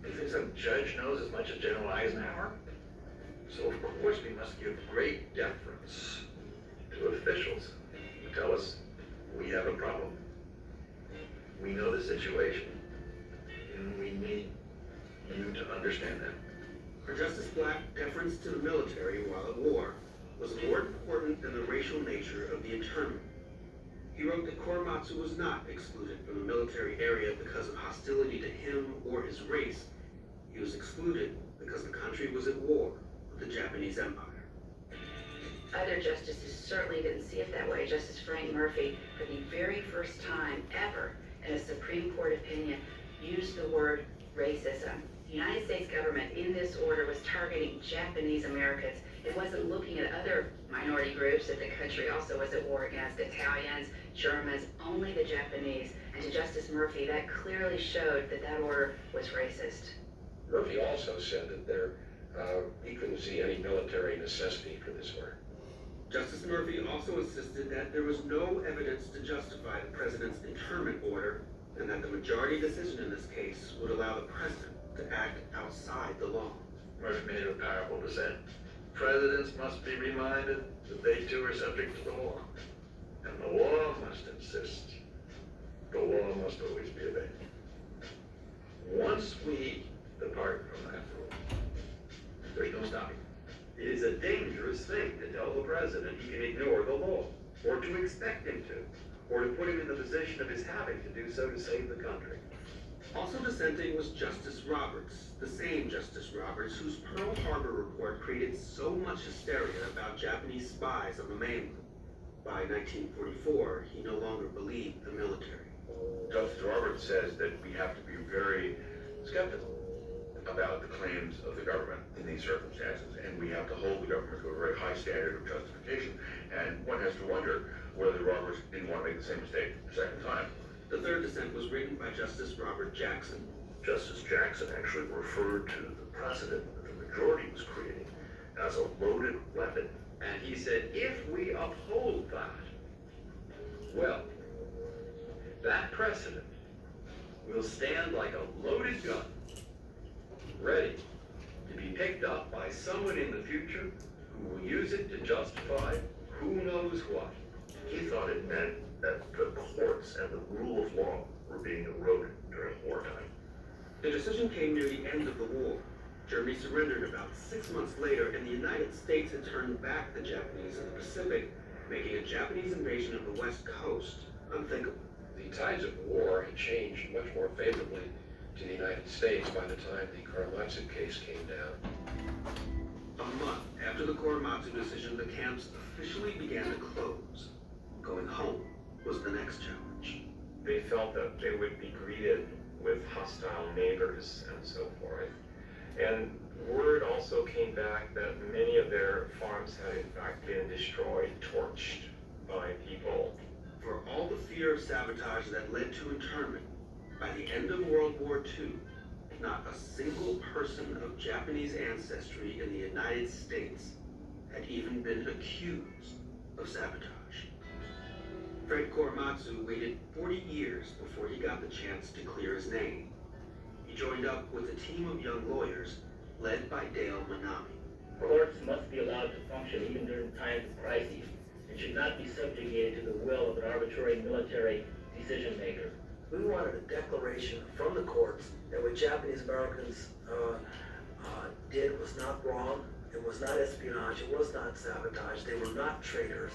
You think some judge knows as much as General Eisenhower? So of course we must give great deference to officials who tell us we have a problem. We know the situation, and we need you to understand that. For Justice Black, deference to the military while at war was more important than the racial nature of the internment. He wrote that Korematsu was not excluded from the military area because of hostility to him or his race. He was excluded because the country was at war with the Japanese Empire. Other justices certainly didn't see it that way. Justice Frank Murphy, for the very first time ever in a Supreme Court opinion, used the word racism. The United States government in this order was targeting Japanese Americans. It wasn't looking at other minority groups that the country also was at war against, Italians, Germans, only the Japanese. And to Justice Murphy, that clearly showed that that order was racist. Murphy also said that he couldn't see any military necessity for this order. Justice Murphy also insisted that there was no evidence to justify the president's internment order, and that the majority decision in this case would allow the president to act outside the law. Murphy made a powerful dissent. Presidents must be reminded that they too are subject to the law, and the law must insist. The law must always be obeyed. Once we depart from that rule, there's no stopping. It is a dangerous thing to tell the president he can ignore the law, or to expect him to, or to put him in the position of his having to do so to save the country. Also dissenting was Justice Roberts, the same Justice Roberts whose Pearl Harbor report created so much hysteria about Japanese spies on the mainland. By 1944, he no longer believed the military. Justice Roberts says that we have to be very skeptical about the claims of the government in these circumstances, and we have to hold the government to a very high standard of justification. And one has to wonder whether Roberts didn't want to make the same mistake a second time. The third dissent was written by Justice Robert Jackson. Justice Jackson actually referred to the precedent that the majority was creating as a loaded weapon. And he said, if we uphold that, well, that precedent will stand like a loaded gun, ready to be picked up by someone in the future who will use it to justify who knows what. He thought it meant that the courts and the rule of law were being eroded during wartime. The decision came near the end of the war. Germany surrendered about 6 months later, and the United States had turned back the Japanese in the Pacific, making a Japanese invasion of the West Coast unthinkable. The tides of war had changed much more favorably to the United States by the time the Korematsu case came down. A month after the Korematsu decision, the camps officially began to close. Going home was the next challenge. They felt that they would be greeted with hostile neighbors and so forth. And word also came back that many of their farms had in fact been destroyed, torched by people. For all the fear of sabotage that led to internment, by the end of World War II, not a single person of Japanese ancestry in the United States had even been accused of sabotage. Fred Korematsu waited 40 years before he got the chance to clear his name. He joined up with a team of young lawyers led by Dale Manami. Courts must be allowed to function even during times of crises and should not be subjugated to the will of an arbitrary military decision maker. We wanted a declaration from the courts that what Japanese Americans did was not wrong, it was not espionage, it was not sabotage, they were not traitors.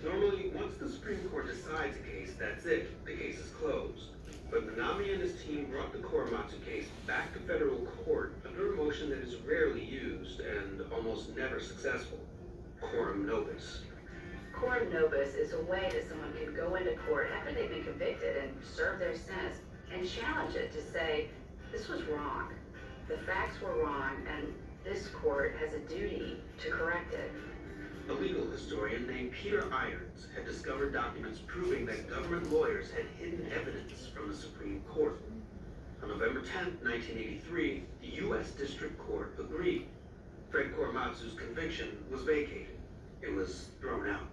Normally, once the Supreme Court decides a case, that's it, the case is closed. But Manami and his team brought the Korematsu case back to federal court under a motion that is rarely used and almost never successful: coram nobis. Coram nobis is a way that someone can go into court after they've been convicted and serve their sentence and challenge it to say, this was wrong, the facts were wrong, and this court has a duty to correct it. A legal historian named Peter Irons had discovered documents proving that government lawyers had hidden evidence from the Supreme Court. On November 10, 1983, the U.S. District Court agreed. Fred Korematsu's conviction was vacated. It was thrown out.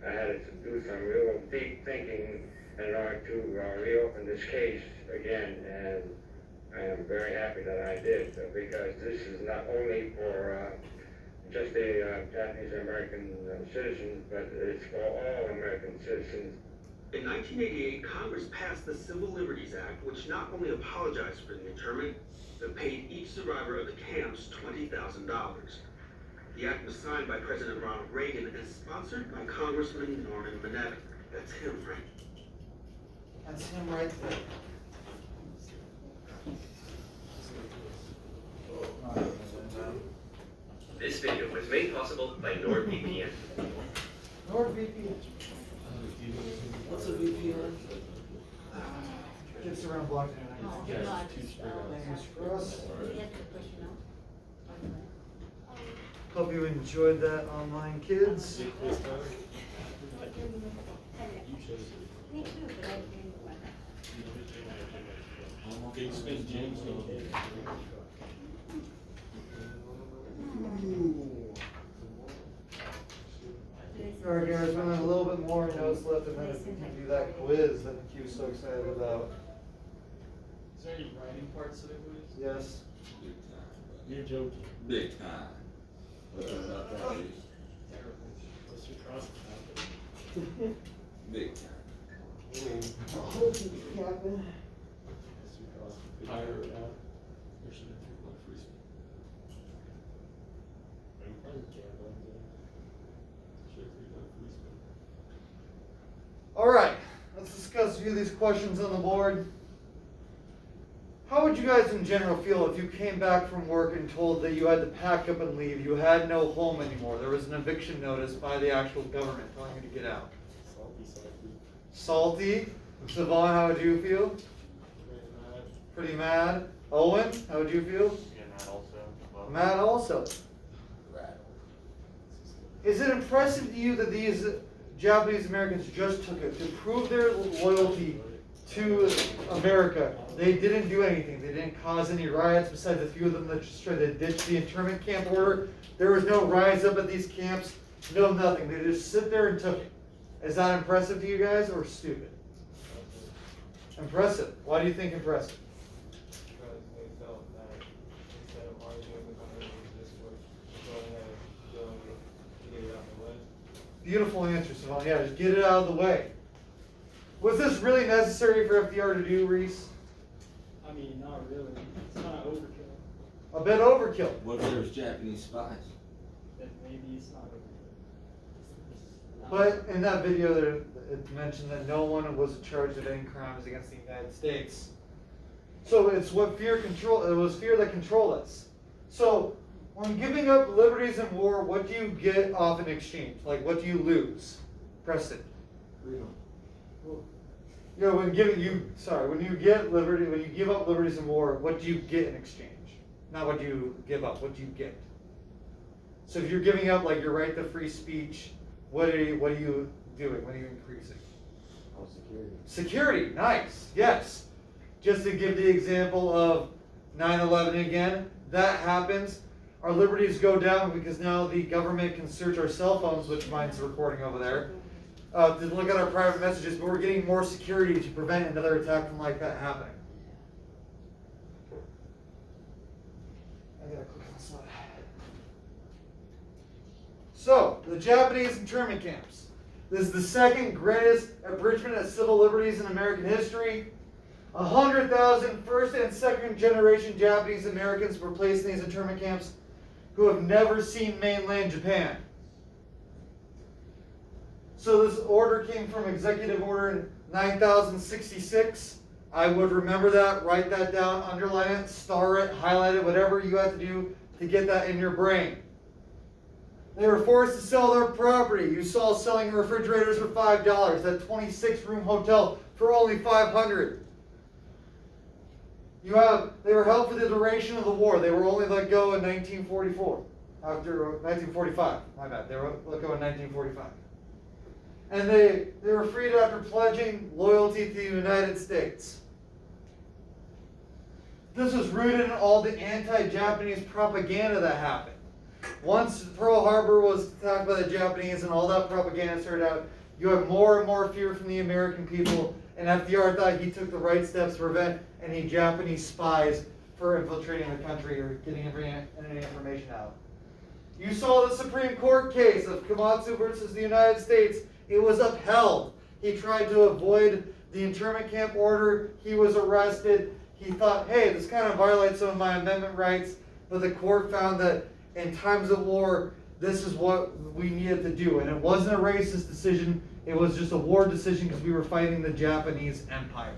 I had to do some real deep thinking in order to reopen this case again, and I am very happy that I did, because this is not only for just the Japanese American citizens, but it's for all American citizens. In 1988, Congress passed the Civil Liberties Act, which not only apologized for the internment, but paid each survivor of the camps $20,000. The act was signed by President Ronald Reagan and sponsored by Congressman Norman Mineta. That's him, right? That's him right there. This video was made possible by NordVPN. NordVPN. What's a VPN? Gets around blockchain. Thanks for us. Hope you enjoyed that, online kids. Alright guys, we have a little bit more notes left, and then if we can do that quiz that Q's so excited about. Is there any writing parts to the quiz? Yes. You're joking. Big time. What's your cross happening? Big time. Alright, let's discuss a few of these questions on the board. How would you guys in general feel if you came back from work and told that you had to pack up and leave, you had no home anymore, there was an eviction notice by the actual government telling you to get out? Salty? Savon, how would you feel? Pretty mad. Owen, how would you feel? Yeah, Matt also. Matt also. Is it impressive to you that these Japanese Americans just took it to prove their loyalty to America? They didn't do anything. They didn't cause any riots besides a few of them that just tried to ditch the internment camp order. There was no riots up at these camps. No nothing. They just sit there and took it. Is that impressive to you guys or stupid? Impressive. Why do you think impressive? Because they felt that instead of arguing with others, they just would go ahead and go and get it out of the way. Beautiful answer, Savon. Yeah, just get it out of the way. Was this really necessary for FDR to do, Reese? I mean, not really. It's kind of overkill. A bit overkill. What if there was Japanese spies? Then maybe it's not overkill. But in that video, it mentioned that no one was charged of any crimes against the United States. So it's what fear control. It was fear that controlled us. So when giving up liberties in war, what do you get off in exchange? Like, what do you lose? Preston. Freedom. You know, when you get liberty, when you give up liberties in war, what do you get in exchange? Not what you give up. What do you get? So if you're giving up, like, your right to free speech, what are you doing? What are you increasing? Oh, security. Security, nice, yes. Just to give the example of 9/11 again, that happens. Our liberties go down because now the government can search our cell phones, which mine's recording over there, to look at our private messages, but we're getting more security to prevent another attack from like that happening. I gotta click on the slide. So, the Japanese internment camps. This is the second greatest abridgment of civil liberties in American history. 100,000 first and second generation Japanese Americans were placed in these internment camps who have never seen mainland Japan. So this order came from Executive Order 9066. I would remember that, write that down, underline it, star it, highlight it, whatever you have to do to get that in your brain. They were forced to sell their property. You saw selling refrigerators for $5, that 26-room hotel for only $500. They were held for the duration of the war. They were only let go in 1944. after 1945, my bad, they were let go in 1945. And they were freed after pledging loyalty to the United States. This was rooted in all the anti-Japanese propaganda that happened. Once Pearl Harbor was attacked by the Japanese and all that propaganda started out, you have more and more fear from the American people, and FDR thought he took the right steps to prevent any Japanese spies for infiltrating the country or getting any information out. You saw the Supreme Court case of Komatsu versus the United States. It was upheld. He tried to avoid the internment camp order. He was arrested. He thought, hey, this kind of violates some of my amendment rights, but the court found that in times of war, this is what we needed to do. And it wasn't a racist decision. It was just a war decision because we were fighting the Japanese Empire.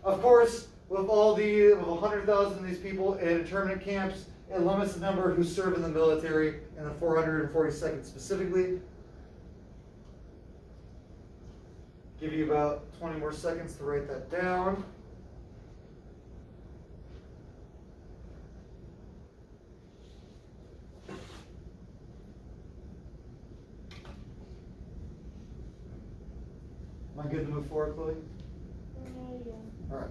Of course, with all the 100,000 of these people in internment camps, it limits the number who serve in the military, in the 442nd specifically. Give you about 20 more seconds to write that down. Am I good to move forward, Chloe? Yeah. All right.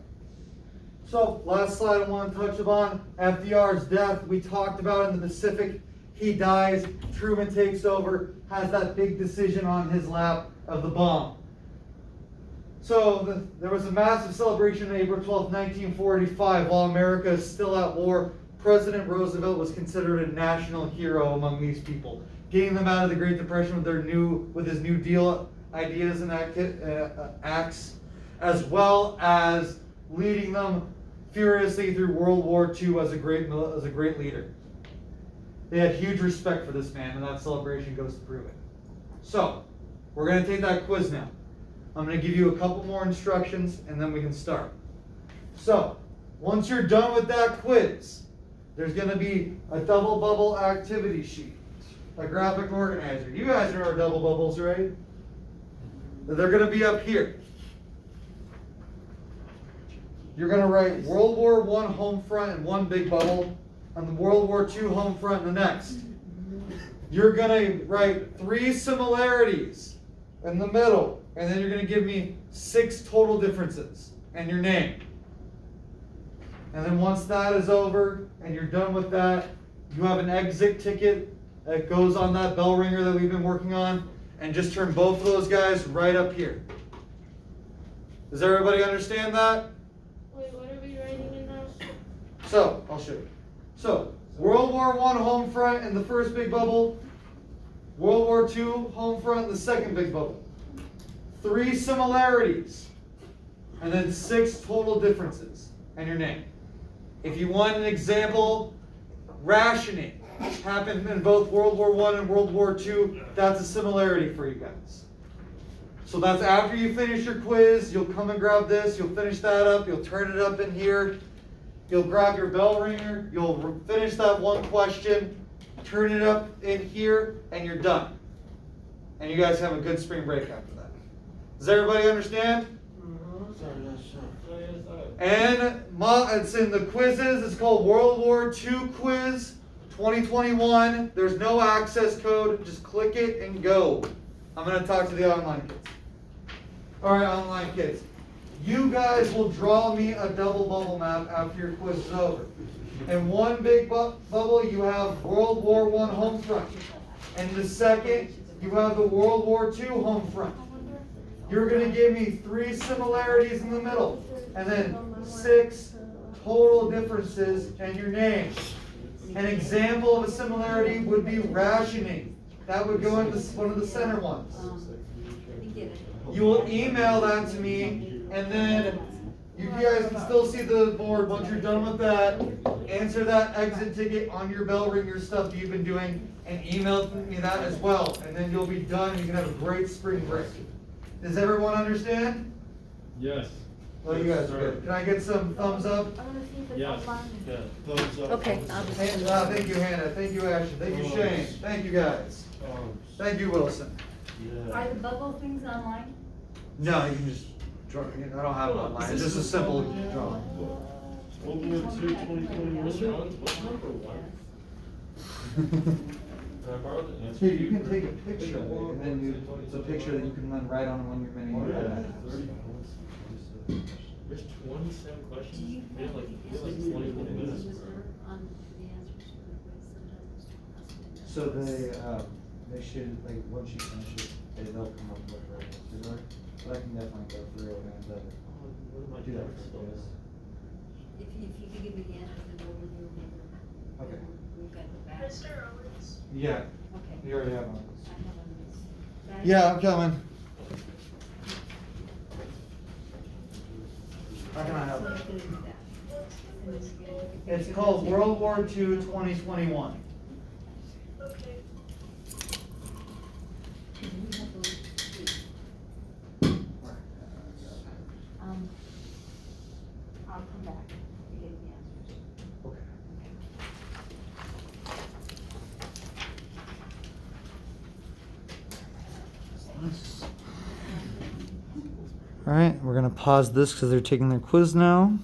So, last slide I want to touch upon, FDR's death. We talked about in the Pacific. He dies, Truman takes over, has that big decision on his lap of the bomb. So, there was a massive celebration on April 12, 1945. While America is still at war, President Roosevelt was considered a national hero among these people, getting them out of the Great Depression with his New Deal ideas and acts, as well as leading them furiously through World War II as a great leader. They had huge respect for this man, and that celebration goes to prove it. So, we're going to take that quiz now. I'm going to give you a couple more instructions, and then we can start. So, once you're done with that quiz, there's going to be a double bubble activity sheet, a graphic organizer. You guys know our double bubbles, right? They're going to be up here. You're going to write World War I home front in one big bubble, and the World War II home front in the next. You're going to write 3 similarities in the middle, and then you're going to give me 6 total differences and your name. And then once that is over and you're done with that, you have an exit ticket that goes on that bell ringer that we've been working on, and just turn both of those guys right up here. Does everybody understand that? Wait, what are we writing in that? So, I'll show you. So, World War I home front in the first big bubble. World War II home front in the second big bubble. 3 similarities. And then 6 total differences. And your name. If you want an example, rationing happened in both World War I and World War II. That's a similarity for you guys. So that's after you finish your quiz, you'll come and grab this, you'll finish that up, you'll turn it up in here, you'll grab your bell ringer, you'll finish that one question, turn it up in here, and you're done. And you guys have a good spring break after that. Does everybody understand? And it's in the quizzes, it's called World War II Quiz 2021. There's no access code, just click it and go. I'm going to talk to the online kids. Alright, online kids. You guys will draw me a double bubble map after your quiz is over. In one big bubble, you have World War I home front. And in the second, you have the World War II home front. You're going to give me 3 similarities in the middle, and then 6 total differences and your name. An example of a similarity would be rationing. That would go into one of the center ones. You will email that to me, and then you guys can still see the board once you're done with that. Answer that exit ticket on your bell ringer stuff that you've been doing, and email me that as well. And then you'll be done. You can have a great spring break. Does everyone understand? Yes. Well, you guys are good. Can I get some thumbs up? Yes. Thumbs up. Okay. Thank you, Hannah. Thank you, Ashton. Thank you, Shane. Thank you, guys. Thank you, Wilson. Are the bubble things online? No, you can just draw. I don't have it online. It's just a simple drawing. World War II 2021. Can I borrow the answer? Here, you can take a picture of it, and then it's a picture that you can then write on when you're minting it. There's 27 questions. We have like 20 minutes. So they should, like, once you finish it, they'll come up with what answers are. But I can definitely go through and, do that for you guys. If you could give me the answer, then we'll review them. Okay. We've got the back. Mr. Owens? Yeah. Okay. You already have one. I have one of these. Back. Yeah, I'm coming. How can I help? So you're gonna do that. And then you're gonna take a It's picture. called World War II 2021. Okay. We have those three. I'll come back to get the answers. Okay. All right, we're gonna pause this because they're taking their quiz now.